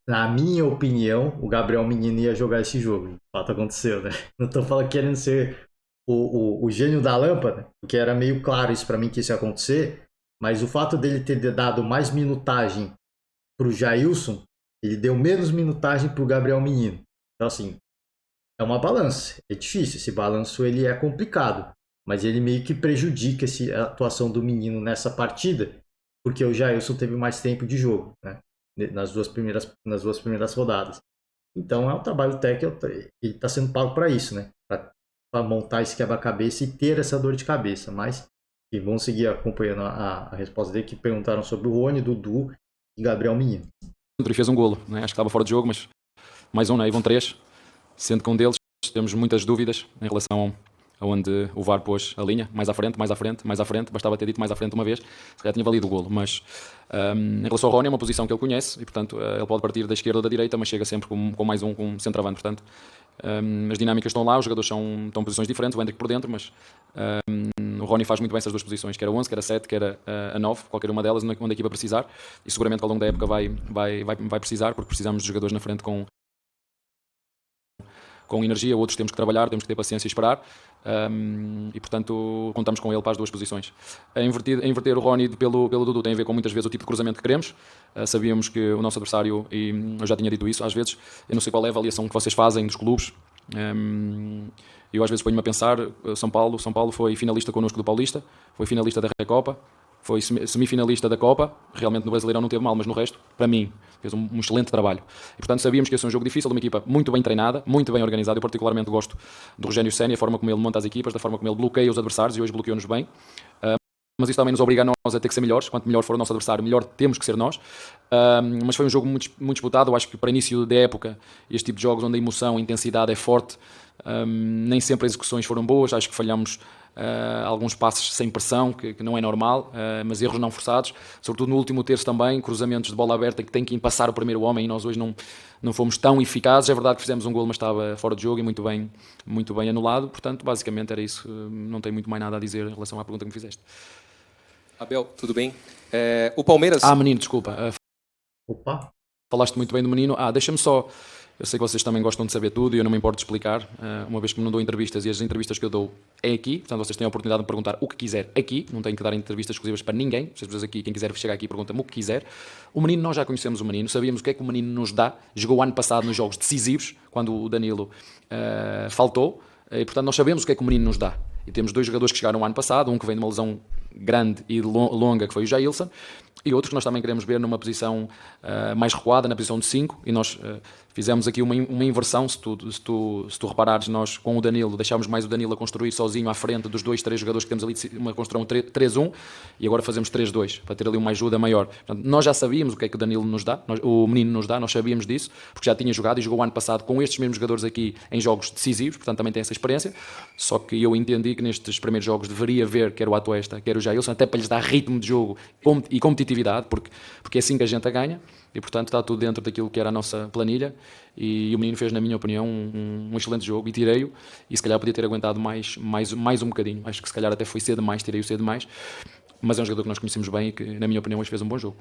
na minha opinião, o Gabriel Menino ia jogar esse jogo. De fato aconteceu, né? Não tô falando querendo ser o gênio da lâmpada, porque era meio claro isso pra mim que isso ia acontecer, mas o fato dele ter dado mais minutagem pro Jailson, ele deu menos minutagem pro Gabriel Menino. Então assim, é uma balança, é difícil, esse balanço ele é complicado, mas ele meio que prejudica a atuação do menino nessa partida, porque o Jailson teve mais tempo de jogo, né? Nas duas primeiras rodadas. Então é um trabalho técnico, ele está sendo pago para isso, né? Para montar esse quebra-cabeça e ter essa dor de cabeça, mas e vamos seguir acompanhando a resposta dele, que perguntaram sobre o Rony, Dudu e Gabriel Menino. E fez um golo, né? Acho que estava fora de jogo, mas mais um, né? Aí vão três. Sendo que um deles temos muitas dúvidas em relação a onde o VAR pôs a linha, mais à frente, bastava ter dito mais à frente uma vez, se calhar tinha valido o golo, mas em relação ao Rony é uma posição que ele conhece e portanto ele pode partir da esquerda ou da direita, mas chega sempre com mais um, com centroavante, portanto as dinâmicas estão lá, os jogadores estão em posições diferentes, o Hendrick por dentro, mas o Rony faz muito bem essas duas posições, quer a 11, quer a 7, quer a 9, qualquer uma delas onde a equipa precisar, e seguramente ao longo da época vai precisar, porque precisamos de jogadores na frente com energia, outros temos que trabalhar, temos que ter paciência e esperar, e portanto contamos com ele para as duas posições. Inverter o Rony pelo Dudu tem a ver com muitas vezes o tipo de cruzamento que queremos. Sabíamos que o nosso adversário, e eu já tinha dito isso, às vezes, eu não sei qual é a avaliação que vocês fazem dos clubes, eu às vezes ponho-me a pensar, São Paulo foi finalista connosco do Paulista, foi finalista da Recopa, foi semifinalista da Copa, realmente no Brasileirão não teve mal, mas no resto, para mim, fez um excelente trabalho. E, portanto, sabíamos que esse é um jogo difícil, de uma equipa muito bem treinada, muito bem organizada. Eu particularmente gosto do Rogério Ceni, a forma como ele monta as equipas, da forma como ele bloqueia os adversários, e hoje bloqueou-nos bem. Mas isso também nos obriga a nós a ter que ser melhores. Quanto melhor for o nosso adversário, melhor temos que ser nós. Mas foi um jogo muito, muito disputado. Eu acho que para início da época, este tipo de jogos onde a emoção, a intensidade é forte, nem sempre as execuções foram boas. Acho que falhamos alguns passes sem pressão, que não é normal, mas erros não forçados, sobretudo no último terço também, cruzamentos de bola aberta que tem que passar o primeiro homem, e nós hoje não fomos tão eficazes. É verdade que fizemos um gol, mas estava fora de jogo e muito bem anulado. Portanto, basicamente era isso. Não tenho muito mais nada a dizer em relação à pergunta que me fizeste. Abel, tudo bem? O Palmeiras... Menino, desculpa. Opa! Falaste muito bem do Menino. Deixa-me só... Eu sei que vocês também gostam de saber tudo e eu não me importo de explicar, uma vez que me não dou entrevistas, e as entrevistas que eu dou é aqui, portanto vocês têm a oportunidade de me perguntar o que quiser aqui, não tenho que dar entrevistas exclusivas para ninguém, vocês aqui, quem quiser chegar aqui pergunta-me o que quiser. O Menino, nós já conhecemos o Menino, sabíamos o que é que o Menino nos dá, jogou ano passado nos jogos decisivos, quando o Danilo faltou, e portanto nós sabemos o que é que o Menino nos dá. E temos 2 jogadores que chegaram no ano passado, um que vem de uma lesão grande e longa, que foi o Jailson, e outros que nós também queremos ver numa posição mais recuada, na posição de 5, e nós fizemos aqui uma inversão. Se tu reparares, nós com o Danilo deixámos mais o Danilo a construir sozinho à frente dos 2, 3 jogadores que temos ali, uma construção 3-1, e agora fazemos 3-2, para ter ali uma ajuda maior. Portanto, nós já sabíamos o que é que o Danilo nos dá, o Menino nos dá, nós sabíamos disso, porque já tinha jogado e jogou o ano passado com estes mesmos jogadores aqui em jogos decisivos, portanto também tem essa experiência, só que eu entendi que nestes primeiros jogos deveria ver quer o Atuesta, quer o Jailson, até para lhes dar ritmo de jogo e competitividade, porque é assim que a gente a ganha, e portanto está tudo dentro daquilo que era a nossa planilha, e o Menino fez, na minha opinião, um excelente jogo, e tirei-o, e se calhar podia ter aguentado mais um bocadinho, acho que se calhar até foi cedo demais, tirei-o cedo demais, mas é um jogador que nós conhecemos bem e que, na minha opinião, hoje fez um bom jogo.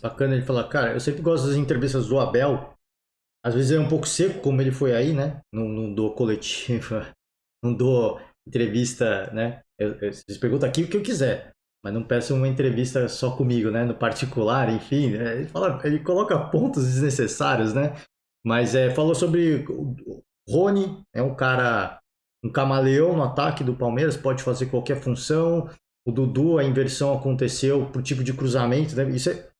Bacana ele falar, cara, eu sempre gosto das entrevistas do Abel, às vezes é um pouco seco, como ele foi aí, né, não dou coletiva, não dou entrevista, né, vocês perguntam aqui o que eu quiser, mas não peço uma entrevista só comigo, né, no particular, enfim, né? Ele coloca pontos desnecessários, né, mas falou sobre o Rony, é um cara, um camaleão no ataque do Palmeiras, pode fazer qualquer função. O Dudu, a inversão aconteceu por tipo de cruzamento, né?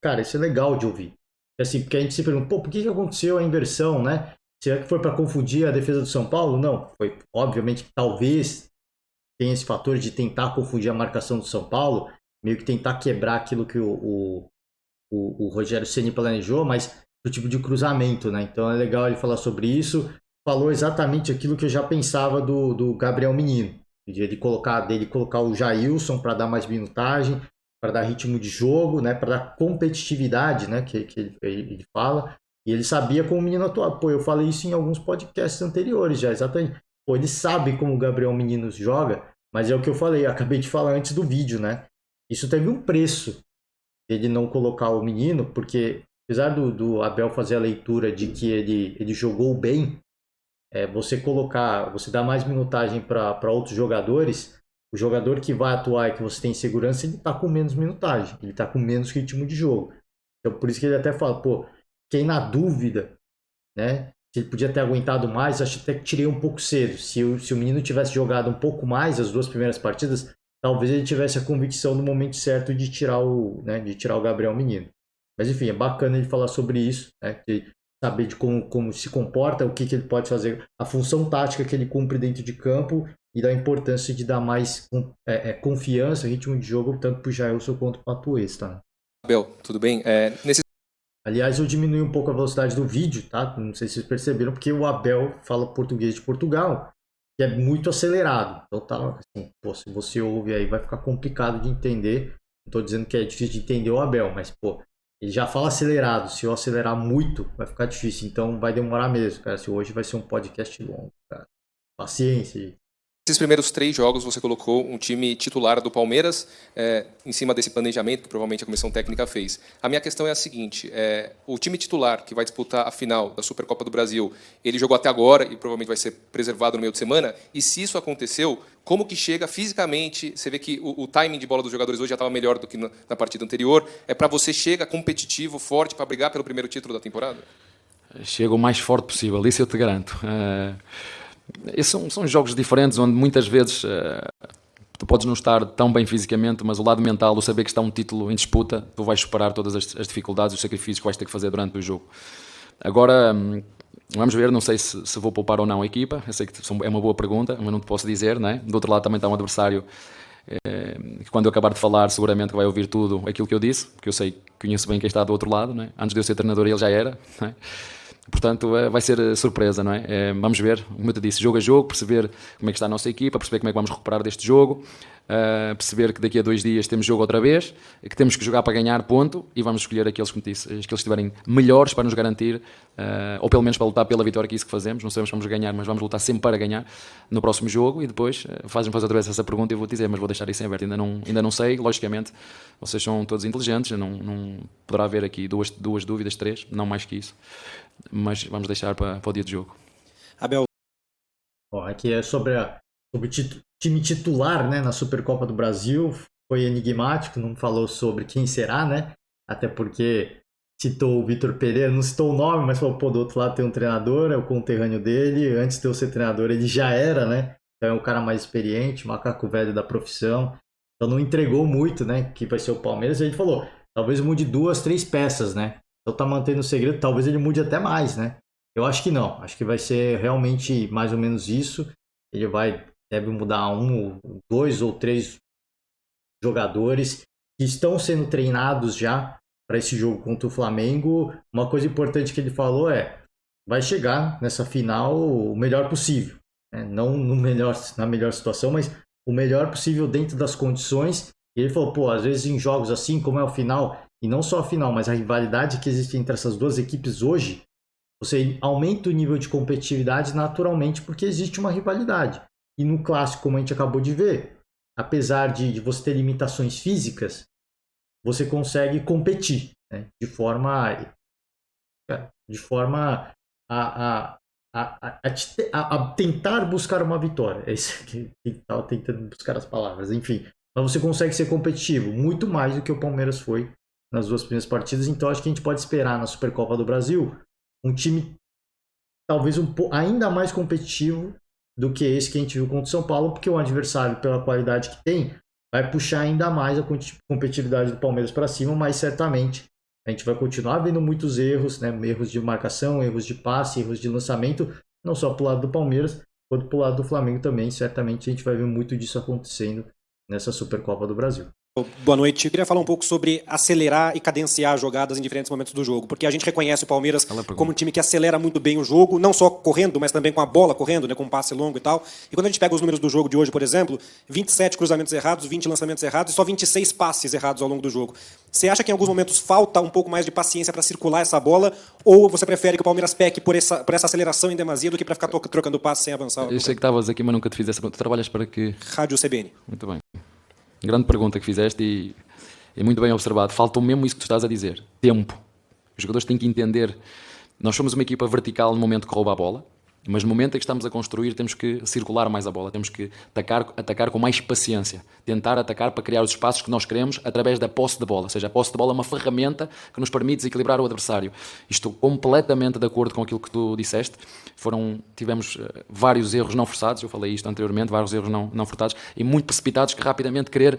Cara, isso é legal de ouvir. Assim, porque a gente se pergunta, por que aconteceu a inversão, né? Será que foi para confundir a defesa do São Paulo? Não, foi, obviamente, talvez tem esse fator de tentar confundir a marcação do São Paulo, meio que tentar quebrar aquilo que o Rogério Ceni planejou, mas o tipo de cruzamento, né? Então é legal ele falar sobre isso. Falou exatamente aquilo que eu já pensava do Gabriel Menino, de colocar o Jailson para dar mais minutagem, para dar ritmo de jogo, né? Para dar competitividade, né? Que ele fala. E ele sabia como o menino atuava. Pô, eu falei isso em alguns podcasts anteriores já, exatamente. Pô, ele sabe como o Gabriel Menino joga, mas é o que eu falei, eu acabei de falar antes do vídeo, né? Isso teve um preço, ele não colocar o menino, porque apesar do Abel fazer a leitura de que ele jogou bem, você dá mais minutagem para outros jogadores, o jogador que vai atuar e que você tem segurança, ele tá com menos minutagem, ele tá com menos ritmo de jogo. Então por isso que ele até fala, pô, fiquei na dúvida, né? Se ele podia ter aguentado mais, acho até que tirei um pouco cedo. Se o menino tivesse jogado um pouco mais as 2 primeiras partidas, talvez ele tivesse a convicção no momento certo de tirar o Gabriel Menino. Mas enfim, é bacana ele falar sobre isso, né? De saber de como se comporta, o que ele pode fazer, a função tática que ele cumpre dentro de campo e da importância de dar mais confiança, ritmo de jogo, tanto para o Jailson quanto para o Atuesta. Né? Abel, tudo bem? Aliás, eu diminui um pouco a velocidade do vídeo, tá? Não sei se vocês perceberam, porque o Abel fala português de Portugal, que é muito acelerado. Então tá assim, pô, se você ouve aí vai ficar complicado de entender. Não tô dizendo que é difícil de entender o Abel, mas pô, ele já fala acelerado. Se eu acelerar muito, vai ficar difícil. Então vai demorar mesmo, cara. Se hoje vai ser um podcast longo, cara. Paciência. Nesses primeiros 3 jogos, você colocou um time titular do Palmeiras em cima desse planejamento que provavelmente a comissão técnica fez. A minha questão é a seguinte, o time titular que vai disputar a final da Supercopa do Brasil, ele jogou até agora e provavelmente vai ser preservado no meio de semana, e se isso aconteceu, como que chega fisicamente? Você vê que o timing de bola dos jogadores hoje já estava melhor do que na partida anterior. Para você chega competitivo, forte, para brigar pelo primeiro título da temporada? Chega o mais forte possível, isso eu te garanto. São jogos diferentes onde muitas vezes tu podes não estar tão bem fisicamente, mas o lado mental, o saber que está um título em disputa, tu vais superar todas as dificuldades e os sacrifícios que vais ter que fazer durante o jogo. Agora, vamos ver, não sei se vou poupar ou não a equipa, eu sei que é uma boa pergunta, mas não te posso dizer, né? Do outro lado também está um adversário que quando eu acabar de falar seguramente vai ouvir tudo aquilo que eu disse, porque eu sei, conheço bem quem está do outro lado, né? Antes de eu ser treinador ele já era, né? Portanto, vai ser surpresa, não é? Vamos ver, como eu te disse, jogo a jogo, perceber como é que está a nossa equipa, perceber como é que vamos recuperar deste jogo, perceber que daqui a 2 dias temos jogo outra vez, que temos que jogar para ganhar, ponto, e vamos escolher aqueles, como disse, aqueles que estiverem melhores para nos garantir, ou pelo menos para lutar pela vitória, que é isso que fazemos. Não sabemos se vamos ganhar, mas vamos lutar sempre para ganhar no próximo jogo. E depois fazem-me fazer outra vez essa pergunta e eu vou dizer, mas vou deixar isso em aberto. Ainda não sei, logicamente, vocês são todos inteligentes, não poderá haver aqui duas dúvidas, 3, não mais que isso, mas vamos deixar para o dia de jogo. Abel. Bom, aqui é sobre o time titular, né, na Supercopa do Brasil. Foi enigmático, não falou sobre quem será, né? Até porque citou o Vitor Pereira, não citou o nome, mas falou, pô, do outro lado tem um treinador, é o conterrâneo dele. Antes de eu ser treinador, ele já era, né? Então é um cara mais experiente, macaco velho da profissão. Então não entregou muito, né, que vai ser o Palmeiras. E ele falou, talvez mude 2, 3 peças, né? Então tá mantendo o segredo, talvez ele mude até mais, né? Eu acho que não, acho que vai ser realmente mais ou menos isso. Ele deve mudar 1, 2 ou 3 jogadores que estão sendo treinados já para esse jogo contra o Flamengo. Uma coisa importante que ele falou vai chegar nessa final o melhor possível, né? Não na melhor situação, mas o melhor possível dentro das condições. E ele falou, pô, às vezes em jogos assim, como é o final, e não só a final, mas a rivalidade que existe entre essas duas equipes hoje, você aumenta o nível de competitividade naturalmente porque existe uma rivalidade. E no clássico, como a gente acabou de ver, apesar de você ter limitações físicas, você consegue competir, né? De forma a tentar buscar uma vitória. É isso que estava tentando buscar as palavras. Enfim, mas você consegue ser competitivo, muito mais do que o Palmeiras foi nas 2 primeiras partidas. Então acho que a gente pode esperar na Supercopa do Brasil um time talvez ainda mais competitivo do que esse que a gente viu contra o São Paulo, porque o adversário, pela qualidade que tem, vai puxar ainda mais a competitividade do Palmeiras para cima, mas certamente a gente vai continuar vendo muitos erros, né? Erros de marcação, erros de passe, erros de lançamento, não só para o lado do Palmeiras, quanto para o lado do Flamengo também. Certamente a gente vai ver muito disso acontecendo nessa Supercopa do Brasil. Boa noite. Eu queria falar um pouco sobre acelerar e cadenciar jogadas em diferentes momentos do jogo, porque a gente reconhece o Palmeiras como um time que acelera muito bem o jogo, não só correndo, mas também com a bola correndo, né, com um passe longo e tal. E quando a gente pega os números do jogo de hoje, por exemplo, 27 cruzamentos errados, 20 lançamentos errados e só 26 passes errados ao longo do jogo. Você acha que em alguns momentos falta um pouco mais de paciência para circular essa bola, ou você prefere que o Palmeiras peque por essa aceleração em demasia do que para ficar trocando passe sem avançar? Eu sei que estavas aqui, mas nunca te fiz essa pergunta. Tu trabalhas para que? Rádio CBN. Muito bem. Grande pergunta que fizeste e muito bem observado. Faltou mesmo isso que tu estás a dizer. Tempo. Os jogadores têm que entender. Nós somos uma equipa vertical no momento que rouba a bola, mas no momento em que estamos a construir temos que circular mais a bola, temos que atacar com mais paciência, tentar atacar para criar os espaços que nós queremos através da posse de bola. Ou seja, a posse de bola é uma ferramenta que nos permite desequilibrar o adversário. Estou completamente de acordo com aquilo que tu disseste. Tivemos vários erros não forçados, eu falei isto anteriormente, vários erros não forçados e muito precipitados, que rapidamente querer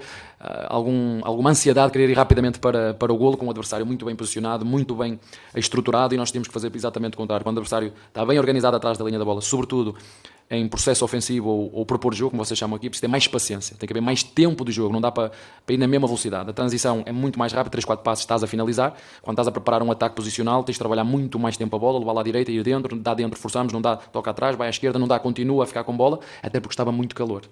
alguma ansiedade de querer ir rapidamente para o golo, com o adversário muito bem posicionado, muito bem estruturado, e nós temos que fazer exatamente o contrário. Quando o adversário está bem organizado atrás da linha da bola, sobretudo em processo ofensivo ou propor jogo, como vocês chamam aqui, precisa ter mais paciência, tem que haver mais tempo de jogo, não dá para ir na mesma velocidade. A transição é muito mais rápida, 3, 4 passos estás a finalizar. Quando estás a preparar um ataque posicional, tens de trabalhar muito mais tempo a bola, levar lá à direita, ir dentro, dá dentro, forçamos, não dá, toca atrás, vai à esquerda, não dá, continua a ficar com bola, até porque estava muito calor.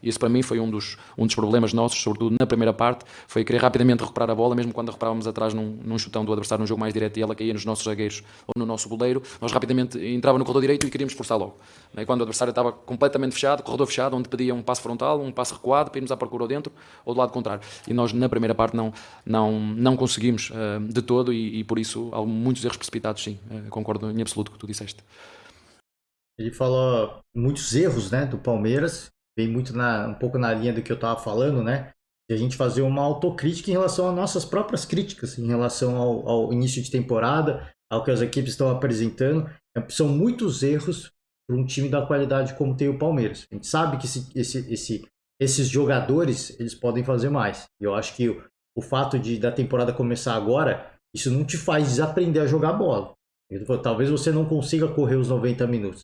E isso para mim foi um dos problemas nossos, sobretudo na primeira parte, foi querer rapidamente recuperar a bola, mesmo quando a recuperávamos atrás num chutão do adversário, num jogo mais direto, e ela caía nos nossos zagueiros ou no nosso goleiro, nós rapidamente entrava no corredor direito e queríamos forçar logo. E quando o adversário estava completamente fechado, corredor fechado, onde pedia um passo frontal, um passo recuado, para irmos à procura dentro ou do lado contrário. E nós na primeira parte não conseguimos de todo, e por isso há muitos erros precipitados, sim, concordo em absoluto com o que tu disseste. Ele falou muitos erros, né, do Palmeiras, vem muito um pouco na linha do que eu estava falando, né, de a gente fazer uma autocrítica em relação às nossas próprias críticas, em relação ao início de temporada, ao que as equipes estão apresentando. São muitos erros para um time da qualidade como tem o Palmeiras. A gente sabe que esses jogadores, eles podem fazer mais. E eu acho que o fato da temporada começar agora, isso não te faz desaprender a jogar bola. Talvez você não consiga correr os 90 minutos.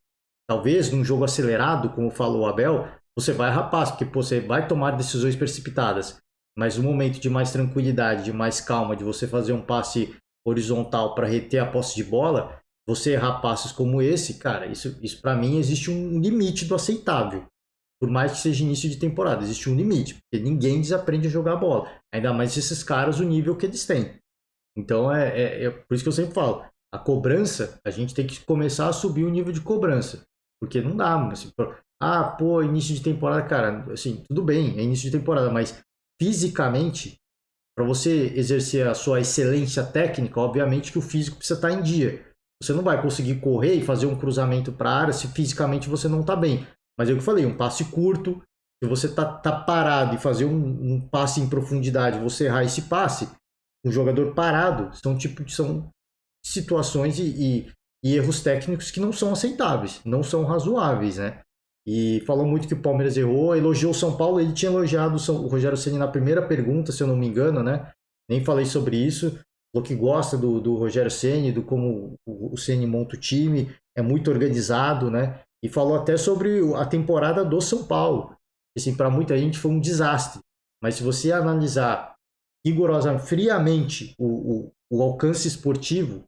Talvez num jogo acelerado, como falou o Abel, você vai rapaz, porque você vai tomar decisões precipitadas. Mas um momento de mais tranquilidade, de mais calma, de você fazer um passe horizontal para reter a posse de bola, você errar passes como esse, cara, isso para mim existe um limite do aceitável. Por mais que seja início de temporada, existe um limite, porque ninguém desaprende a jogar bola. Ainda mais esses caras, o nível que eles têm. Então é por isso que eu sempre falo, a cobrança, a gente tem que começar a subir o nível de cobrança. Porque não dá, assim, início de temporada, cara, assim, tudo bem, é início de temporada, mas fisicamente, para você exercer a sua excelência técnica, obviamente que o físico precisa estar em dia. Você não vai conseguir correr e fazer um cruzamento para a área se fisicamente você não está bem. Mas é o que eu falei, um passe curto, se você tá parado e fazer um passe em profundidade, você errar esse passe, um jogador parado, são situações e erros técnicos que não são aceitáveis, não são razoáveis, né? E falou muito que o Palmeiras errou, elogiou o São Paulo, ele tinha elogiado o Rogério Ceni na primeira pergunta, se eu não me engano, né? Nem falei sobre isso, falou que gosta do Rogério Ceni, do como o Ceni monta o time, é muito organizado, né? E falou até sobre a temporada do São Paulo. Assim, para muita gente foi um desastre. Mas se você analisar rigorosamente, friamente, o alcance esportivo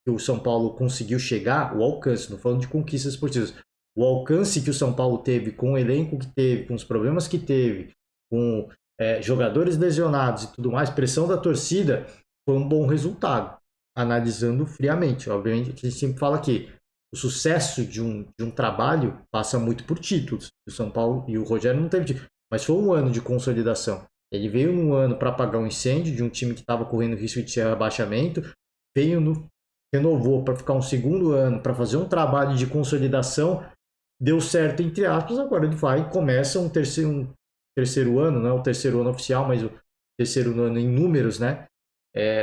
que o São Paulo conseguiu chegar, o alcance, não falando de conquistas esportivas, o alcance que o São Paulo teve com o elenco que teve, com os problemas que teve, com jogadores lesionados e tudo mais, pressão da torcida, foi um bom resultado, analisando friamente. Obviamente, a gente sempre fala que o sucesso de um trabalho passa muito por títulos. O São Paulo e o Rogério não teve título, mas foi um ano de consolidação. Ele veio num ano para apagar um incêndio de um time que estava correndo risco de ser rebaixamento, renovou para ficar um segundo ano, para fazer um trabalho de consolidação, deu certo, entre aspas, agora ele vai e começa um terceiro ano, não é o terceiro ano oficial, mas o terceiro ano em números, né?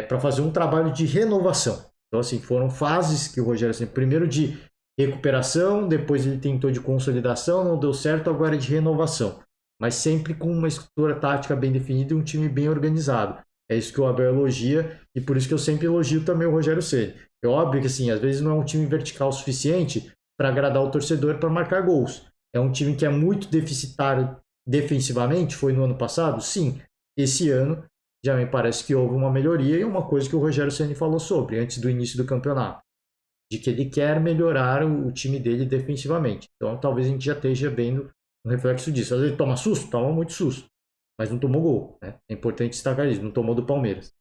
Para fazer um trabalho de renovação. Então, assim, foram fases que o Rogério, assim, primeiro de recuperação, depois ele tentou de consolidação, não deu certo, agora é de renovação. Mas sempre com uma estrutura tática bem definida e um time bem organizado. É isso que o Abel elogia e por isso que eu sempre elogio também o Rogério Ceni. É óbvio que, assim, às vezes não é um time vertical o suficiente para agradar o torcedor para marcar gols. É um time que é muito deficitário defensivamente, foi no ano passado? Sim. Esse ano já me parece que houve uma melhoria e uma coisa que o Rogério Ceni falou sobre antes do início do campeonato, de que ele quer melhorar o time dele defensivamente. Então talvez a gente já esteja vendo um reflexo disso. Às vezes toma susto? Toma muito susto, mas não tomou gol, né? É importante destacar isso, não tomou do Palmeiras.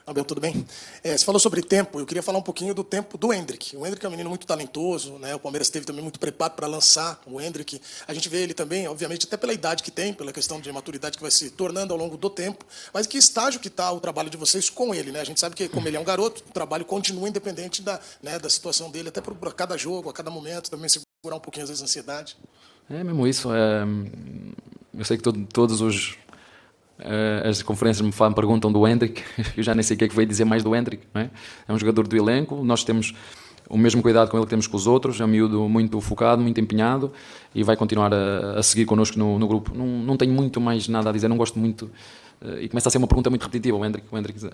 Abel, tudo bem? Você falou sobre tempo, eu queria falar um pouquinho do tempo do Endrick. O Endrick é um menino muito talentoso, né? O Palmeiras teve também muito preparo para lançar o Endrick. A gente vê ele também, obviamente, até pela idade que tem, pela questão de maturidade que vai se tornando ao longo do tempo, mas que estágio que está o trabalho de vocês com ele, né? A gente sabe que, como ele é um garoto, o trabalho continua independente da situação dele, até por cada jogo, a cada momento, também segurar um pouquinho, às vezes, a ansiedade. É mesmo isso. Eu sei que todos as conferências me perguntam do Endrick, eu já nem sei o que é que veio dizer mais do Endrick, não é? É um jogador do elenco, nós temos o mesmo cuidado com ele que temos com os outros, é um miúdo muito focado, muito empenhado e vai continuar a seguir connosco no grupo. Não tenho muito mais nada a dizer, não gosto muito, e começa a ser uma pergunta muito repetitiva. O Endrick,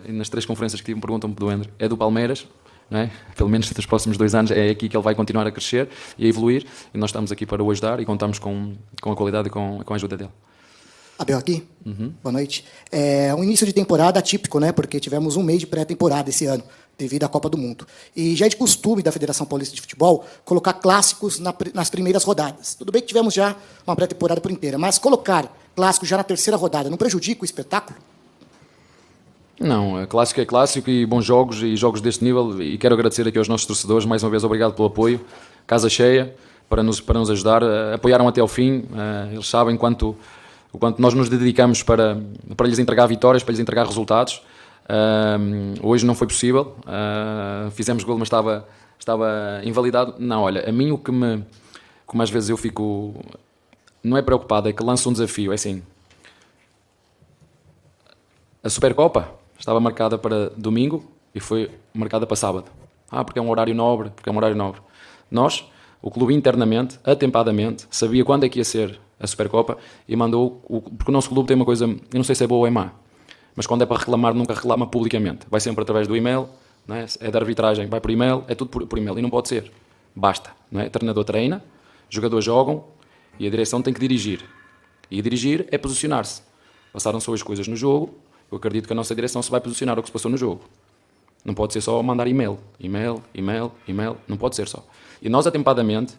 nas 3 conferências que tive, me perguntam do Endrick, é do Palmeiras, não é? Pelo menos nos próximos 2 anos é aqui que ele vai continuar a crescer e a evoluir, e nós estamos aqui para o ajudar e contamos com a qualidade e com a ajuda dele. Abel aqui, Boa noite. Um início de temporada atípico, né? Porque tivemos um mês de pré-temporada esse ano, devido à Copa do Mundo. E já é de costume da Federação Paulista de Futebol colocar clássicos nas primeiras rodadas. Tudo bem que tivemos já uma pré-temporada por inteira, mas colocar clássicos já na terceira rodada não prejudica o espetáculo? Não, clássico é clássico e bons jogos e jogos deste nível, e quero agradecer aqui aos nossos torcedores, mais uma vez obrigado pelo apoio, casa cheia, para nos ajudar, apoiaram até ao fim, eles sabem quanto nós nos dedicamos para lhes entregar vitórias, para lhes entregar resultados. Hoje não foi possível, fizemos gol, mas estava invalidado. Não, olha, a mim como às vezes eu fico, não é preocupado, é que lanço um desafio, é assim, a Supercopa estava marcada para domingo e foi marcada para sábado. Porque é um horário nobre, Nós, o clube internamente, atempadamente, sabia quando é que ia ser a Supercopa e mandou, porque o nosso clube tem uma coisa, eu não sei se é boa ou é má, mas quando é para reclamar, nunca reclama publicamente. Vai sempre através do e-mail, não é? É da arbitragem, vai por e-mail, é tudo por e-mail, e não pode ser. Basta, não é? O treinador treina, os jogadores jogam e a direção tem que dirigir. E dirigir é posicionar-se. Passaram-se as coisas no jogo, eu acredito que a nossa direção se vai posicionar o que se passou no jogo. Não pode ser só mandar e-mail. Não pode ser só. E nós, atempadamente,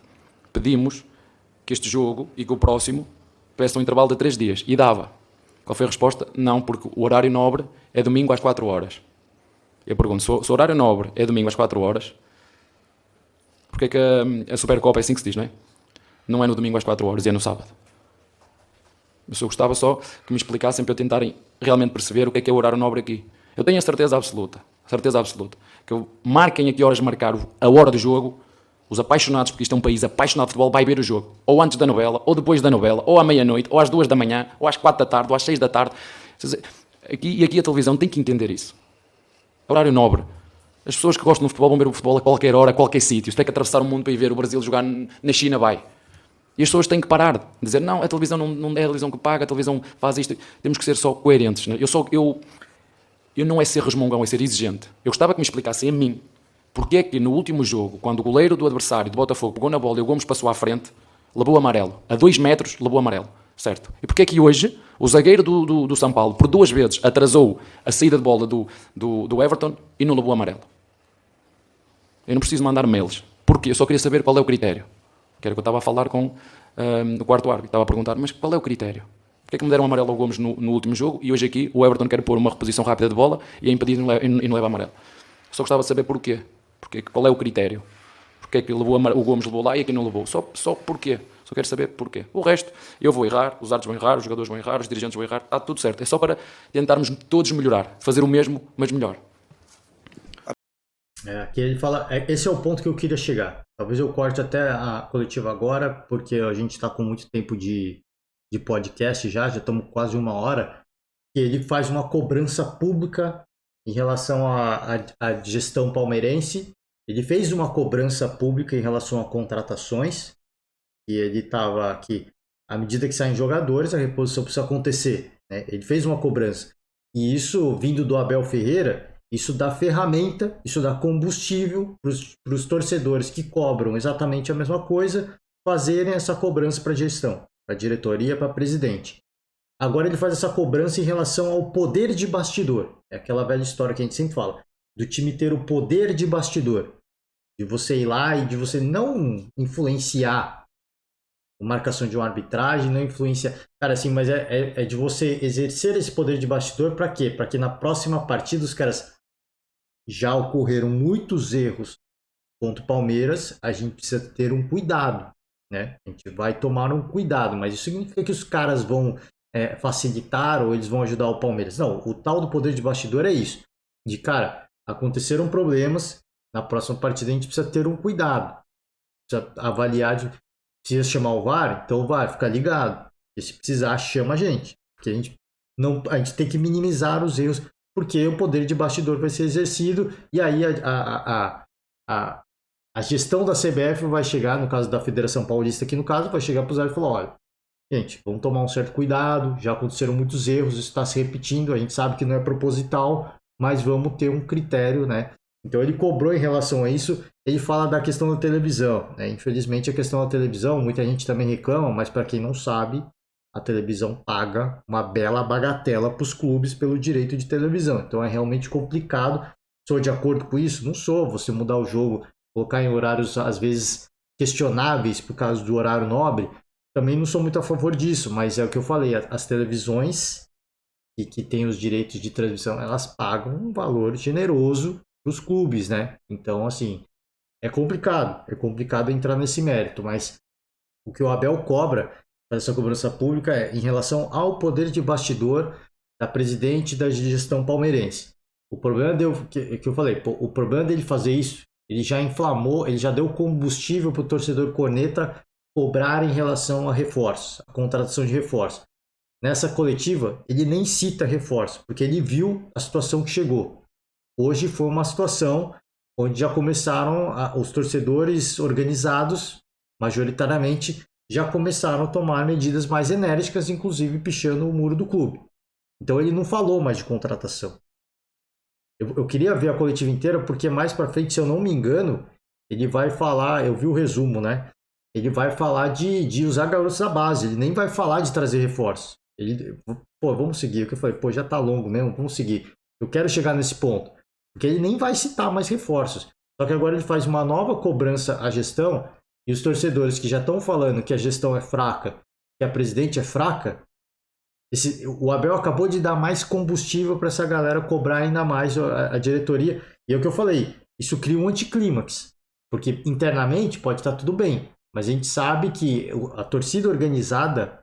pedimos que este jogo e que o próximo peça um intervalo de 3 dias. E dava. Qual foi a resposta? Não, porque o horário nobre é domingo às 4 horas. Eu pergunto, se o horário nobre é domingo às 4 horas, porque é que a Supercopa é assim que se diz, não é? Não é no domingo às 4 horas, é no sábado. Eu gostava só que me explicassem para eu tentarem realmente perceber o que é o horário nobre aqui. Eu tenho a certeza absoluta, que eu marquem a que horas marcar a hora do jogo, os apaixonados, porque isto é um país apaixonado de futebol, vai ver o jogo. Ou antes da novela, ou depois da novela, ou à meia-noite, ou às 2 da manhã, ou às 4 da tarde, ou às 6 da tarde. Aqui a televisão tem que entender isso. Horário nobre. As pessoas que gostam do futebol vão ver o futebol a qualquer hora, a qualquer sítio. Se tem que atravessar o mundo para ir ver o Brasil jogar na China, vai. E as pessoas têm que parar de dizer, não, a televisão não é a televisão que paga, a televisão faz isto. Temos que ser só coerentes. Né? Eu não é ser resmungão, é ser exigente. Eu gostava que me explicassem a mim porque é que no último jogo, quando o goleiro do adversário do Botafogo pegou na bola e o Gomes passou à frente, levou amarelo. A 2 metros, levou amarelo. Certo? E porque é que hoje o zagueiro do São Paulo, por 2 vezes, atrasou a saída de bola do Everton e não levou amarelo? Eu não preciso mandar mails. Porquê? Eu só queria saber qual é o critério. Que era o que eu estava a falar com o quarto árbitro. Estava a perguntar, mas qual é o critério? Porque é que me deram amarelo ao Gomes no último jogo e hoje aqui o Everton quer pôr uma reposição rápida de bola e é impedido e não leva amarelo? Só gostava de saber porquê. Qual é o critério? Porque é que o Gomes levou lá e aqui não levou? Só porquê? Só quero saber porquê. O resto, eu vou errar, os árbitros vão errar, os jogadores vão errar, os dirigentes vão errar, está tudo certo. É só para tentarmos todos melhorar. Fazer o mesmo, mas melhor. Aqui ele fala, esse é o ponto que eu queria chegar. Talvez eu corte até a coletiva agora, porque a gente está com muito tempo de podcast já estamos quase 1 hora. E ele faz uma cobrança pública em relação à gestão palmeirense. Ele fez uma cobrança pública em relação a contratações. E ele estava aqui, à medida que saem jogadores, a reposição precisa acontecer. Né? Ele fez uma cobrança. E isso, vindo do Abel Ferreira, isso dá ferramenta, isso dá combustível para os torcedores que cobram exatamente a mesma coisa, fazerem essa cobrança para a gestão, para a diretoria, para presidente. Agora ele faz essa cobrança em relação ao poder de bastidor. É aquela velha história que a gente sempre fala, do time ter o poder de bastidor. De você ir lá e de você não influenciar a marcação de uma arbitragem, não influencia. Cara, assim, mas é de você exercer esse poder de bastidor para quê? Para que na próxima partida os caras já ocorreram muitos erros contra o Palmeiras, a gente precisa ter um cuidado, né? A gente vai tomar um cuidado, mas isso significa que os caras vão facilitar ou eles vão ajudar o Palmeiras. Não, o tal do poder de bastidor é isso. De, cara, aconteceram problemas, na próxima partida a gente precisa ter um cuidado. Precisa avaliar, precisa chamar o VAR, então o VAR fica ligado. E se precisar, chama a gente. Porque a gente tem que minimizar os erros, porque o poder de bastidor vai ser exercido e aí a gestão da CBF vai chegar, no caso da Federação Paulista aqui no caso, vai chegar para os árbitros e falar, olha, gente, vamos tomar um certo cuidado, já aconteceram muitos erros, isso está se repetindo, a gente sabe que não é proposital, mas vamos ter um critério, né? Então ele cobrou em relação a isso, ele fala da questão da televisão, né? Infelizmente a questão da televisão, muita gente também reclama, mas para quem não sabe, a televisão paga uma bela bagatela para os clubes pelo direito de televisão. Então é realmente complicado. Sou de acordo com isso? Não sou. Você mudar o jogo, colocar em horários às vezes questionáveis por causa do horário nobre, também não sou muito a favor disso. Mas é o que eu falei, as televisões que têm os direitos de transmissão, elas pagam um valor generoso para os clubes, né? Então, assim, é complicado entrar nesse mérito, mas o que o Abel cobra essa cobrança pública em relação ao poder de bastidor da presidente da gestão palmeirense. O problema que eu falei, o problema dele fazer isso, ele já inflamou, ele já deu combustível para o torcedor corneta cobrar em relação a reforços, a contratação de reforços. Nessa coletiva, ele nem cita reforço, porque ele viu a situação que chegou. Hoje foi uma situação onde já começaram os torcedores organizados, majoritariamente, já começaram a tomar medidas mais enérgicas, inclusive pichando o muro do clube. Então ele não falou mais de contratação. Eu queria ver a coletiva inteira, porque mais para frente, se eu não me engano, ele vai falar, eu vi o resumo, né? Ele vai falar de usar garotos da base, ele nem vai falar de trazer reforços. Vamos seguir, o que eu falei, já tá longo mesmo, vamos seguir. Eu quero chegar nesse ponto. Porque ele nem vai citar mais reforços. Só que agora ele faz uma nova cobrança à gestão e os torcedores que já estão falando que a gestão é fraca, que a presidente é fraca, o Abel acabou de dar mais combustível para essa galera cobrar ainda mais a diretoria. E é o que eu falei, isso cria um anticlímax. Porque internamente pode estar tudo bem, mas a gente sabe que a torcida organizada,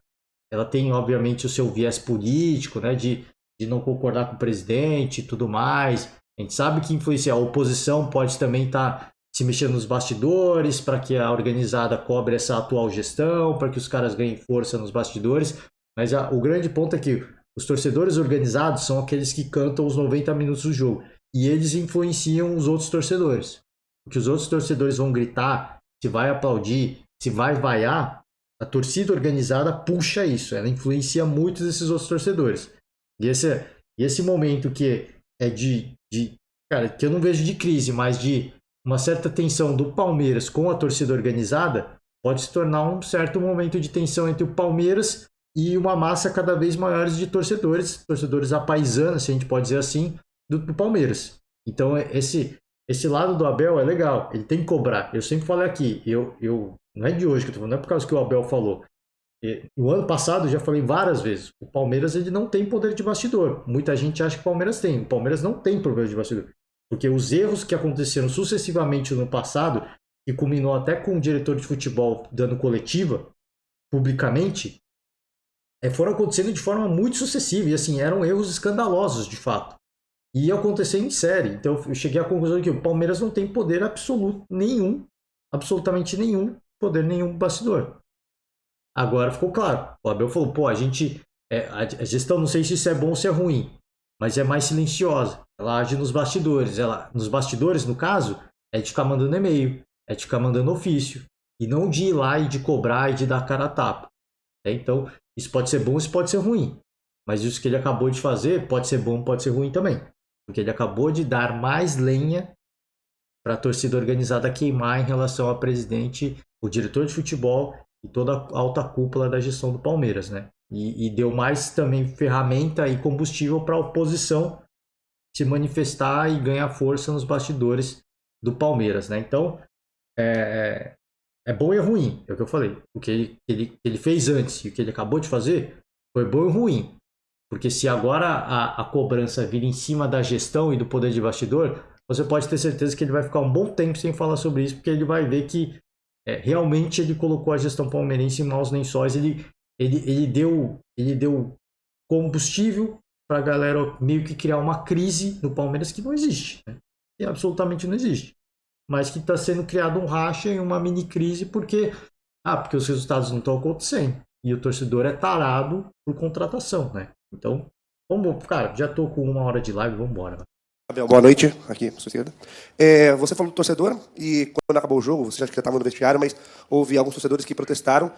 ela tem obviamente o seu viés político, né, de não concordar com o presidente e tudo mais. A gente sabe que influencia. A oposição pode também estar se mexendo nos bastidores para que a organizada cobre essa atual gestão, para que os caras ganhem força nos bastidores. Mas o grande ponto é que os torcedores organizados são aqueles que cantam os 90 minutos do jogo. E eles influenciam os outros torcedores. Porque os outros torcedores vão gritar, se vai aplaudir, se vai vaiar, a torcida organizada puxa isso. Ela influencia muito desses outros torcedores. E esse momento que é cara, que eu não vejo de crise, mas de uma certa tensão do Palmeiras com a torcida organizada, pode se tornar um certo momento de tensão entre o Palmeiras e uma massa cada vez maior de torcedores apaisanos, se a gente pode dizer assim, do Palmeiras. Então esse lado do Abel é legal, ele tem que cobrar. Eu sempre falei aqui, não é de hoje que eu tô falando, não é por causa que o Abel falou. No ano passado eu já falei várias vezes, o Palmeiras ele não tem poder de bastidor. Muita gente acha que o Palmeiras tem. O Palmeiras não tem problema de bastidor. Porque os erros que aconteceram sucessivamente no passado, e culminou até com o diretor de futebol dando coletiva, publicamente, foram acontecendo de forma muito sucessiva. E assim, eram erros escandalosos, de fato. E ia acontecer em série. Então eu cheguei à conclusão de que o Palmeiras não tem poder absoluto nenhum, absolutamente nenhum, poder nenhum bastidor. Agora ficou claro. O Abel falou, pô, a gestão, não sei se isso é bom ou se é ruim, mas é mais silenciosa. Ela age nos bastidores. Nos bastidores, no caso, é de ficar mandando e-mail, é de ficar mandando ofício, e não de ir lá e de cobrar e de dar cara a tapa. Então, isso pode ser bom, isso pode ser ruim. Mas isso que ele acabou de fazer pode ser bom, pode ser ruim também. Porque ele acabou de dar mais lenha para a torcida organizada queimar em relação ao presidente, o diretor de futebol e toda a alta cúpula da gestão do Palmeiras, né? E deu mais também ferramenta e combustível para a oposição se manifestar e ganhar força nos bastidores do Palmeiras, né? Então, é bom e é ruim, é o que eu falei. O que ele fez antes e o que ele acabou de fazer foi bom e ruim. Porque se agora a cobrança vir em cima da gestão e do poder de bastidor, você pode ter certeza que ele vai ficar um bom tempo sem falar sobre isso, porque ele vai ver que realmente ele colocou a gestão palmeirense em maus lençóis. Ele deu combustível para a galera meio que criar uma crise no Palmeiras que não existe, né? Que absolutamente não existe. Mas que está sendo criado um racha e uma mini crise porque os resultados não estão acontecendo. E o torcedor é tarado por contratação, né? Então, vamos, cara, já tô com 1 hora de live, vamos embora. Abel, boa noite, aqui, à sua esquerda. Você falou do torcedor, e quando acabou o jogo, você já estava no vestiário, mas houve alguns torcedores que protestaram,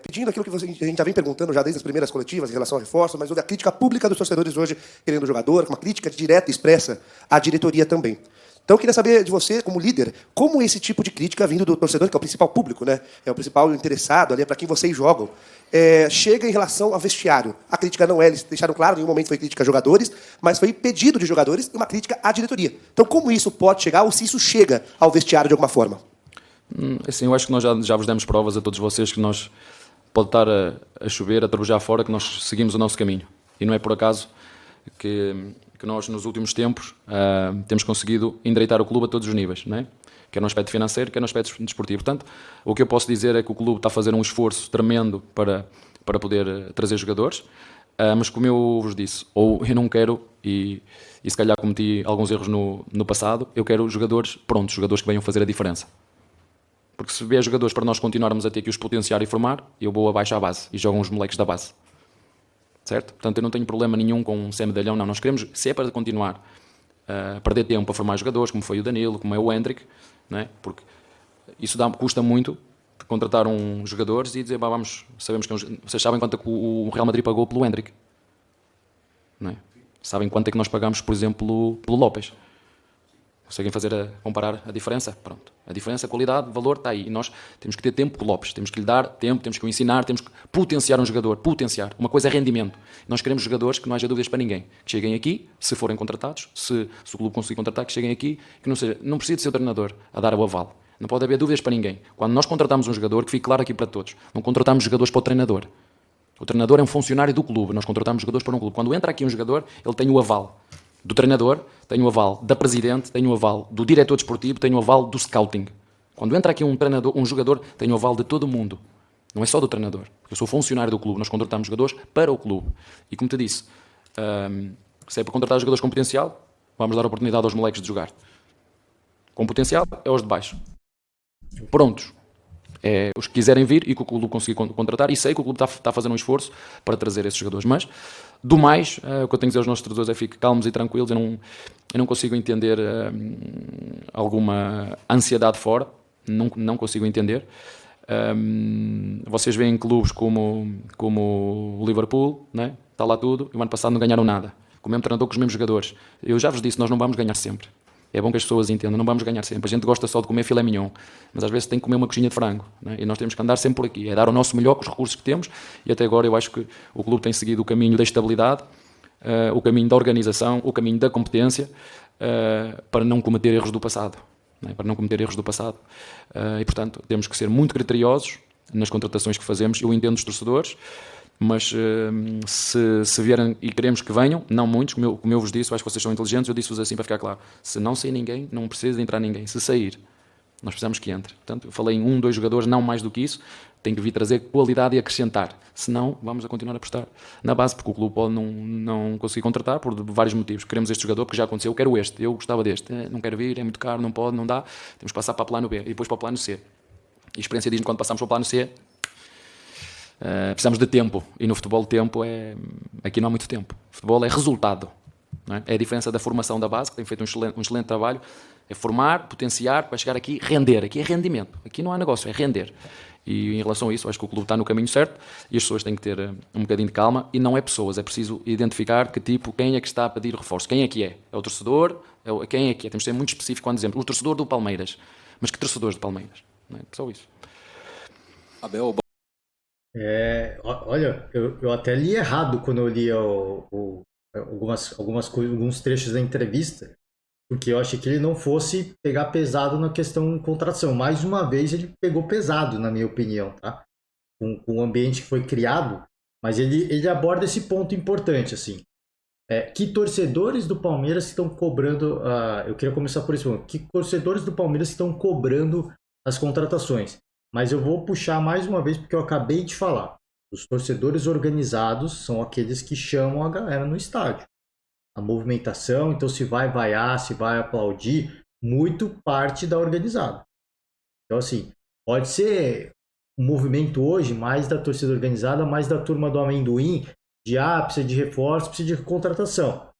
pedindo aquilo que a gente já vem perguntando já desde as primeiras coletivas em relação ao reforço, mas houve a crítica pública dos torcedores hoje querendo o jogador, uma crítica direta e expressa à diretoria também. Então, eu queria saber de você, como líder, como esse tipo de crítica vindo do torcedor, que é o principal público, né? É o principal interessado, ali é para quem vocês jogam, chega em relação ao vestiário. A crítica não eles deixaram claro, em nenhum momento foi crítica a jogadores, mas foi pedido de jogadores e uma crítica à diretoria. Então, como isso pode chegar, ou se isso chega ao vestiário de alguma forma? Assim, eu acho que nós já vos demos provas a todos vocês que nós pode estar a chover, a trabujar fora, que nós seguimos o nosso caminho. E não é por acaso que nós, nos últimos tempos, temos conseguido endireitar o clube a todos os níveis, não é? Quer no aspecto financeiro, quer no aspecto desportivo. Portanto, o que eu posso dizer é que o clube está a fazer um esforço tremendo para poder trazer jogadores, mas como eu vos disse, ou eu não quero, e se calhar cometi alguns erros no passado, eu quero jogadores prontos, jogadores que venham fazer a diferença. Porque se vier jogadores para nós continuarmos a ter que os potenciar e formar, eu vou abaixo à base e jogam os moleques da base. Certo? Portanto, eu não tenho problema nenhum com um Sem Medalhão, não. Nós queremos, se é para continuar a perder tempo a formar jogadores, como foi o Danilo, como é o Hendrick, não é? Porque isso custa muito de contratar jogadores e dizer, sabemos que vocês sabem quanto é que o Real Madrid pagou pelo Hendrick, não é? Sabem quanto é que nós pagamos, por exemplo, pelo López. Conseguem comparar a diferença? Pronto. A diferença, a qualidade, o valor está aí. E nós temos que ter tempo com o Lopes, temos que lhe dar tempo, temos que o ensinar, temos que potenciar um jogador. Potenciar. Uma coisa é rendimento. Nós queremos jogadores que não haja dúvidas para ninguém. Que cheguem aqui, se forem contratados, se o clube conseguir contratar, que cheguem aqui, que não precisa de ser o treinador a dar o aval. Não pode haver dúvidas para ninguém. Quando nós contratamos um jogador, que fique claro aqui para todos, não contratamos jogadores para o treinador. O treinador é um funcionário do clube, nós contratamos jogadores para um clube. Quando entra aqui um jogador, ele tem o aval do treinador, tem o aval da presidente, tem o aval do diretor desportivo, tem o aval do scouting. Quando entra aqui um jogador, tem o aval de todo mundo. Não é só do treinador. Eu sou funcionário do clube, nós contratamos jogadores para o clube. E como te disse, se é para contratar jogadores com potencial, vamos dar a oportunidade aos moleques de jogar. Com potencial é os de baixo. Prontos. É os que quiserem vir e que o clube conseguir contratar, e sei que o clube está a fazer um esforço para trazer esses jogadores, mas do mais, o que eu tenho a dizer aos nossos treinadores é fiquem calmos e tranquilos. Eu não consigo entender alguma ansiedade fora, não consigo entender. Vocês veem clubes como o Liverpool, né? Está lá tudo, e o ano passado não ganharam nada, com o mesmo treinador, com os mesmos jogadores. Eu já vos disse, nós não vamos ganhar sempre. É bom que as pessoas entendam, não vamos ganhar sempre. A gente gosta só de comer filé mignon, mas às vezes tem que comer uma coxinha de frango, né? E nós temos que andar sempre por aqui, é dar o nosso melhor com os recursos que temos, e até agora eu acho que o clube tem seguido o caminho da estabilidade, o caminho da organização, o caminho da competência, para não cometer erros do passado. Né? Para não cometer erros do passado. E, portanto, temos que ser muito criteriosos nas contratações que fazemos. Eu entendo os torcedores, mas se vierem e queremos que venham, não muitos, como eu vos disse, eu acho que vocês são inteligentes, eu disse-vos assim para ficar claro: se não sair ninguém, não precisa de entrar ninguém. Se sair, nós precisamos que entre. Portanto, eu falei em 2 jogadores, não mais do que isso, tem que vir trazer qualidade e acrescentar. Senão, vamos a continuar a apostar na base, porque o clube pode não conseguir contratar por vários motivos. Queremos este jogador, porque já aconteceu, eu quero este, eu gostava deste, não quero vir, é muito caro, não pode, não dá, temos que passar para o plano B e depois para o plano C. E a experiência diz-me, quando passamos para o plano C, precisamos de tempo, e no futebol o tempo aqui não há muito tempo. O futebol é resultado, não é? É a diferença da formação da base, que tem feito um excelente trabalho, é formar, potenciar, para chegar aqui, render. Aqui é rendimento, aqui não há negócio, é render. E em relação a isso, acho que o clube está no caminho certo, e as pessoas têm que ter um bocadinho de calma, e não é pessoas, é preciso identificar quem é que está a pedir reforço, quem é que é? É o torcedor? Quem é que é? Temos de ser muito específico quando dizemos o torcedor do Palmeiras. Mas que torcedores do Palmeiras? Não é só isso. Abel, Olha, eu até li errado quando eu li algumas coisas, alguns trechos da entrevista, porque eu achei que ele não fosse pegar pesado na questão de contratação. Mais uma vez ele pegou pesado, na minha opinião, tá? Com o ambiente que foi criado, mas ele aborda esse ponto importante, assim. Que torcedores do Palmeiras estão cobrando... eu queria começar por esse ponto. Que torcedores do Palmeiras estão cobrando as contratações? Mas eu vou puxar mais uma vez, porque eu acabei de falar. Os torcedores organizados são aqueles que chamam a galera no estádio. A movimentação, então se vai vaiar, se vai aplaudir, muito parte da organizada. Então assim, pode ser um movimento hoje mais da torcida organizada, mais da turma do amendoim, de precisa de reforço, precisa de contratação.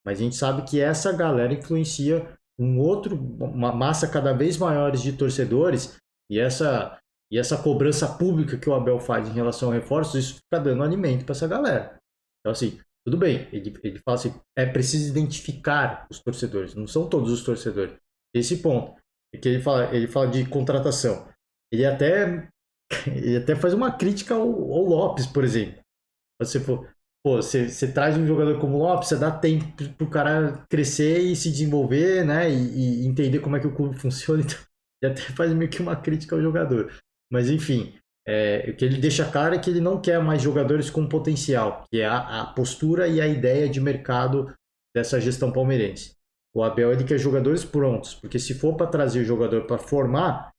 Mas a gente sabe que essa galera influencia uma massa cada vez maior de torcedores, e essa cobrança pública que o Abel faz em relação a reforços, isso fica dando alimento para essa galera. Então assim, tudo bem, ele fala assim, é preciso identificar os torcedores, não são todos os torcedores. Esse ponto, é que ele fala de contratação. Ele até faz uma crítica ao Lopes, por exemplo. Você traz um jogador como o Lopes, você dá tempo para o cara crescer e se desenvolver, né, e entender como é que o clube funciona. Então, ele até faz meio que uma crítica ao jogador. Mas enfim, o que ele deixa claro é que ele não quer mais jogadores com potencial, que é a postura e a ideia de mercado dessa gestão palmeirense. O Abel, ele quer jogadores prontos, porque se for para trazer o jogador para formar,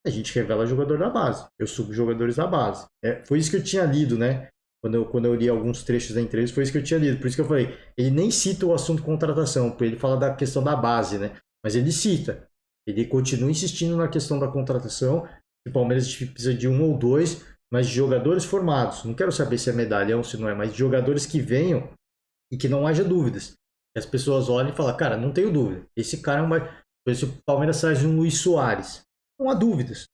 a gente revela jogador da base. Eu subo jogadores da base. Foi isso que eu tinha lido, né? Quando eu li alguns trechos da entrevista, foi isso que eu tinha lido. Por isso que eu falei, ele nem cita o assunto contratação, porque ele fala da questão da base, né? Mas ele cita. Ele continua insistindo na questão da contratação. O Palmeiras precisa de 1 ou 2, mas de jogadores formados. Não quero saber se é medalhão, se não é, mas de jogadores que venham e que não haja dúvidas. Que as pessoas olhem e falam, cara, não tenho dúvida. Esse cara é uma... Por isso o Palmeiras traz um Luis Soares. Não há dúvidas.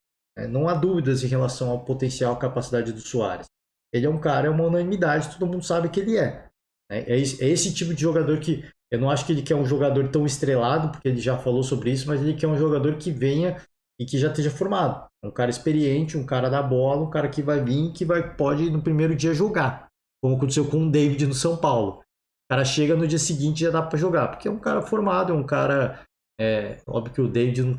Não há dúvidas em relação ao potencial e capacidade do Soares. Ele é um cara, é uma unanimidade, todo mundo sabe que ele é. É esse tipo de jogador que Eu não acho que ele quer um jogador tão estrelado, porque ele já falou sobre isso, mas ele quer um jogador que venha e que já esteja formado. Um cara experiente, um cara da bola, um cara que vai vir, que pode no primeiro dia jogar. Como aconteceu com o David no São Paulo. O cara chega no dia seguinte e já dá para jogar, porque é um cara formado, é um cara... óbvio que o David não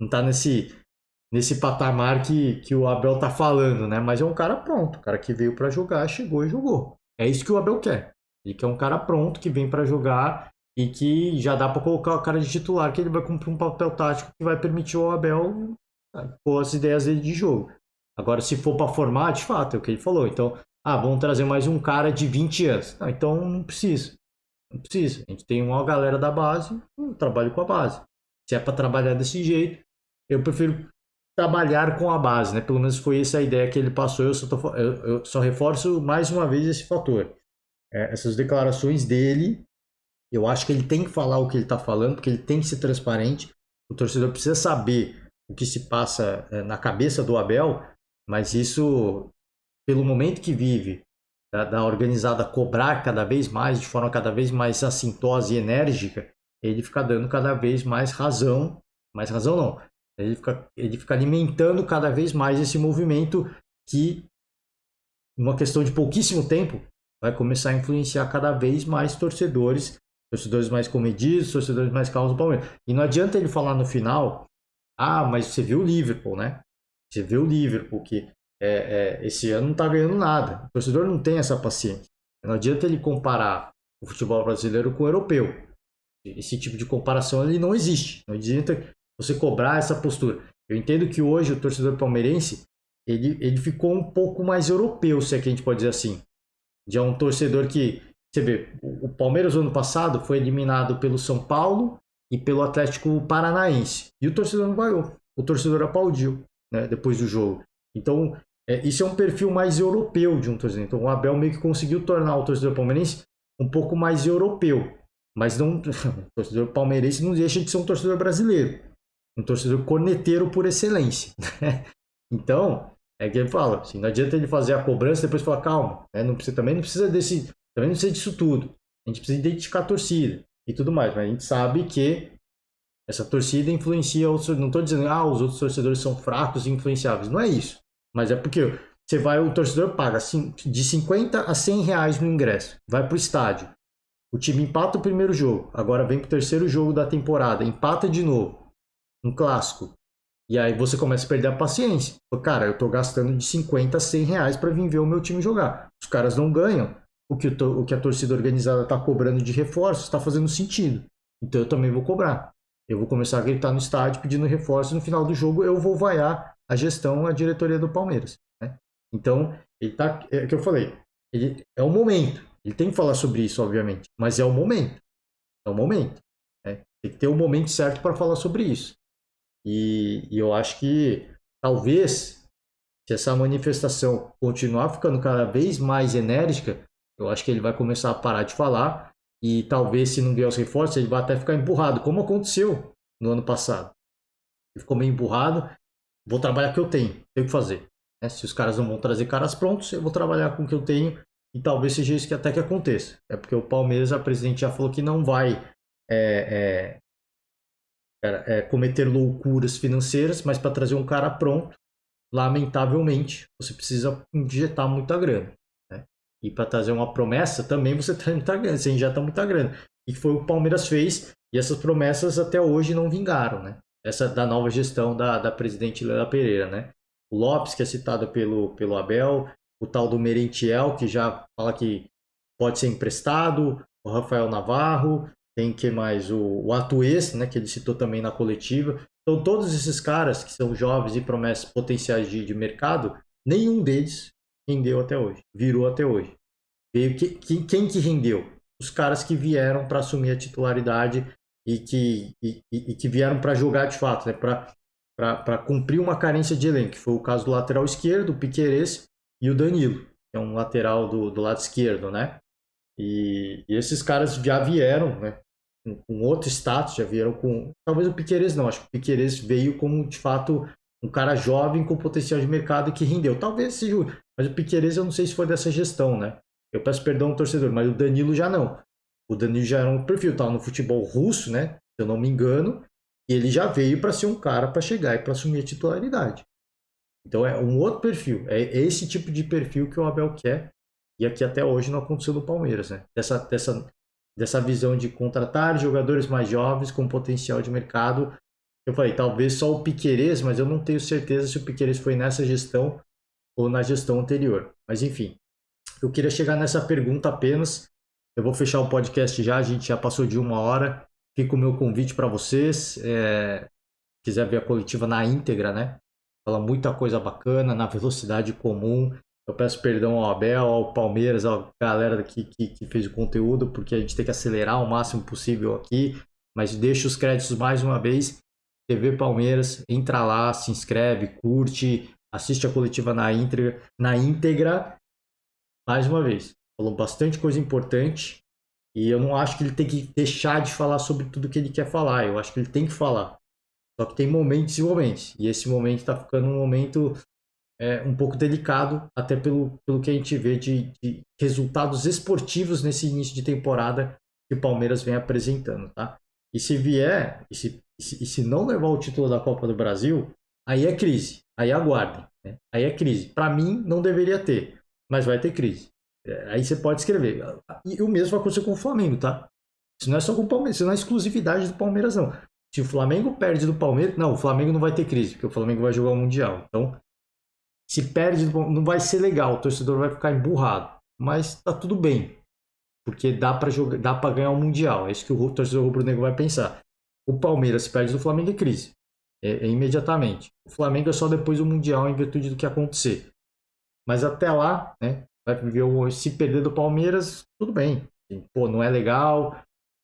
tá nesse patamar que o Abel tá falando, né? Mas é um cara pronto, um cara que veio para jogar, chegou e jogou. É isso que o Abel quer. Ele quer um cara pronto, que vem para jogar e que já dá para colocar o cara de titular, que ele vai cumprir um papel tático que vai permitir ao Abel pôr as ideias dele de jogo. Agora, se for para formar, de fato, é o que ele falou. Então, vamos trazer mais um cara de 20 anos. Não, então não precisa. Não precisa. A gente tem uma galera da base, eu trabalho com a base. Se é para trabalhar desse jeito, eu prefiro trabalhar com a base, né? Pelo menos foi essa a ideia que ele passou. Eu só reforço mais uma vez esse fator. Essas declarações dele, eu acho que ele tem que falar o que ele está falando, porque ele tem que ser transparente. O torcedor precisa saber o que se passa na cabeça do Abel, mas isso, pelo momento que vive, da organizada cobrar cada vez mais, de forma cada vez mais assintosa e enérgica, ele fica dando cada vez mais razão não, ele fica alimentando cada vez mais esse movimento que, numa questão de pouquíssimo tempo, vai começar a influenciar cada vez mais torcedores mais comedidos, torcedores mais calmos do Palmeiras. E não adianta ele falar no final, mas você viu o Liverpool, né? Você vê o Liverpool, que esse ano não tá ganhando nada. O torcedor não tem essa paciência. Não adianta ele comparar o futebol brasileiro com o europeu. Esse tipo de comparação ele não existe. Não adianta você cobrar essa postura. Eu entendo que hoje o torcedor palmeirense ele ficou um pouco mais europeu, se é que a gente pode dizer assim. De um torcedor que, você vê, o Palmeiras no ano passado foi eliminado pelo São Paulo e pelo Atlético Paranaense. E o torcedor não vaiou. O torcedor aplaudiu, né, depois do jogo. Então, isso é um perfil mais europeu de um torcedor. Então, o Abel meio que conseguiu tornar o torcedor palmeirense um pouco mais europeu. Mas não, o torcedor palmeirense não deixa de ser um torcedor brasileiro. Um torcedor corneteiro por excelência. Então, é que ele fala, assim, não adianta ele fazer a cobrança e depois falar, calma, né? Também não precisa disso tudo. A gente precisa identificar a torcida e tudo mais, mas a gente sabe que essa torcida influencia outros. Não estou dizendo os outros torcedores são fracos e influenciáveis, não é isso. Mas é porque o torcedor paga de 50 a 100 reais no ingresso, vai para o estádio, o time empata o primeiro jogo, agora vem para o terceiro jogo da temporada, empata de novo, um clássico. E aí você começa a perder a paciência. Cara, eu tô gastando de 50 a 100 reais para vir ver o meu time jogar. Os caras não ganham. O que a torcida organizada tá cobrando de reforço está fazendo sentido. Então eu também vou cobrar. Eu vou começar a gritar no estádio pedindo reforço. No final do jogo eu vou vaiar a gestão, a diretoria do Palmeiras, né? Então, é o que eu falei. É o momento. Ele tem que falar sobre isso, obviamente. Mas é o momento. É o momento. Né? Tem que ter o momento certo para falar sobre isso. E eu acho que talvez, se essa manifestação continuar ficando cada vez mais enérgica, eu acho que ele vai começar a parar de falar e talvez, se não vier os reforços, ele vai até ficar empurrado, como aconteceu no ano passado. Ele ficou meio empurrado, vou trabalhar com o que eu tenho o que fazer. Né? Se os caras não vão trazer caras prontos, eu vou trabalhar com o que eu tenho e talvez seja isso que até que aconteça. É porque o Palmeiras, a presidente já falou que não vai cometer loucuras financeiras, mas para trazer um cara pronto, lamentavelmente, você precisa injetar muita grana. Né? E para trazer uma promessa, também você injeta muita grana. E que foi o que o Palmeiras fez, e essas promessas até hoje não vingaram. Né? Essa da nova gestão da presidente Leila Pereira. Né? O Lopes, que é citado pelo Abel, o tal do Merentiel, que já fala que pode ser emprestado, o Rafael Navarro. Tem que mais o Atuês, né, que ele citou também na coletiva. Então, todos esses caras que são jovens e promessas potenciais de mercado, nenhum deles rendeu até hoje, virou até hoje. Quem que rendeu? Os caras que vieram para assumir a titularidade e que vieram para jogar de fato, né, para cumprir uma carência de elenco, que foi o caso do lateral esquerdo, o Piquerez e o Danilo, que é um lateral do lado esquerdo, né? E esses caras já vieram, né, com outro status, já vieram com... Talvez o Piquerez não, acho que o Piquerez veio como, de fato, um cara jovem com potencial de mercado que rendeu. Talvez seja... Mas o Piquerez eu não sei se foi dessa gestão, né? Eu peço perdão ao torcedor, mas o Danilo já não. O Danilo já era um perfil, estava no futebol russo, né? Se eu não me engano, e ele já veio para ser um cara para chegar e para assumir a titularidade. Então é um outro perfil, é esse tipo de perfil que o Abel quer, e aqui até hoje não aconteceu no Palmeiras, né? Dessa visão de contratar jogadores mais jovens com potencial de mercado. Eu falei, talvez só o Piquerez, mas eu não tenho certeza se o Piquerez foi nessa gestão ou na gestão anterior. Mas enfim, eu queria chegar nessa pergunta apenas. Eu vou fechar o podcast já, a gente já passou de 1 hora. Fica o meu convite para vocês. Se quiser ver a coletiva na íntegra, né? Fala muita coisa bacana, na velocidade comum. Eu peço perdão ao Abel, ao Palmeiras, à galera que fez o conteúdo, porque a gente tem que acelerar o máximo possível aqui. Mas deixo os créditos mais uma vez. TV Palmeiras, entra lá, se inscreve, curte, assiste a coletiva na íntegra. Mais uma vez, falou bastante coisa importante e eu não acho que ele tem que deixar de falar sobre tudo que ele quer falar. Eu acho que ele tem que falar. Só que tem momentos e momentos. E esse momento está ficando um momento um pouco delicado, até pelo que a gente vê de resultados esportivos nesse início de temporada que o Palmeiras vem apresentando, tá? E se vier, e se não levar o título da Copa do Brasil, aí é crise. Aí aguardem, né? Aí é crise. Para mim, não deveria ter, mas vai ter crise. Aí você pode escrever. E o mesmo vai acontecer com o Flamengo, tá? Isso não é só com o Palmeiras, isso não é exclusividade do Palmeiras, não. Se o Flamengo perde do Palmeiras, não, o Flamengo não vai ter crise, porque o Flamengo vai jogar o Mundial. Então, se perde, não vai ser legal, o torcedor vai ficar emburrado. Mas tá tudo bem, porque dá para ganhar o Mundial. É isso que o torcedor rubro-negro vai pensar. O Palmeiras se perde do Flamengo é crise. Imediatamente. O Flamengo é só depois do Mundial, em virtude do que acontecer. Mas até lá, né? Vai viver se perder do Palmeiras, tudo bem. Pô, não é legal.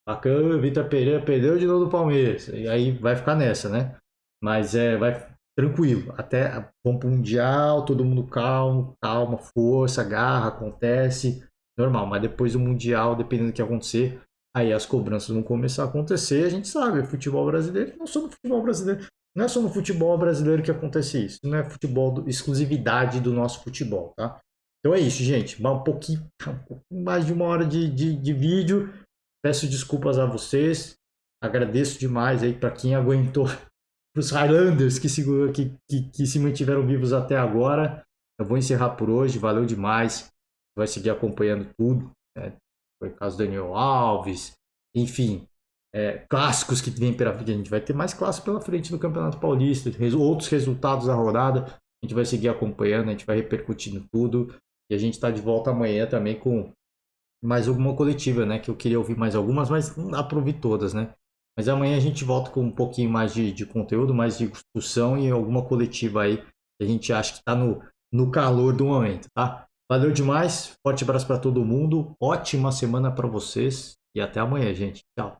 Bacana, Vitor Pereira perdeu de novo do Palmeiras. E aí vai ficar nessa, né? Mas vai tranquilo. Até vamos pro Mundial, todo mundo calma, força, garra, acontece. Normal, mas depois do Mundial, dependendo do que acontecer, aí as cobranças vão começar a acontecer. A gente sabe, futebol brasileiro, não só no futebol brasileiro. Não é só no futebol brasileiro que acontece isso. Não é futebol, exclusividade do nosso futebol, tá? Então é isso, gente. Um pouquinho mais de 1 hora de vídeo. Peço desculpas a vocês. Agradeço demais aí para quem aguentou, para os Highlanders que se mantiveram vivos até agora. Eu vou encerrar por hoje. Valeu demais. Vai seguir acompanhando tudo. Foi o caso do Daniel Alves. Enfim, clássicos que vem pela frente. A gente vai ter mais clássicos pela frente do Campeonato Paulista. Outros resultados da rodada. A gente vai seguir acompanhando. A gente vai repercutindo tudo. E a gente está de volta amanhã também com mais alguma coletiva, né? Que eu queria ouvir mais algumas, mas não dá para ouvir todas, né? Mas amanhã a gente volta com um pouquinho mais de conteúdo, mais de discussão e alguma coletiva aí que a gente acha que está no calor do momento, tá? Valeu demais, forte abraço para todo mundo, ótima semana para vocês e até amanhã, gente. Tchau.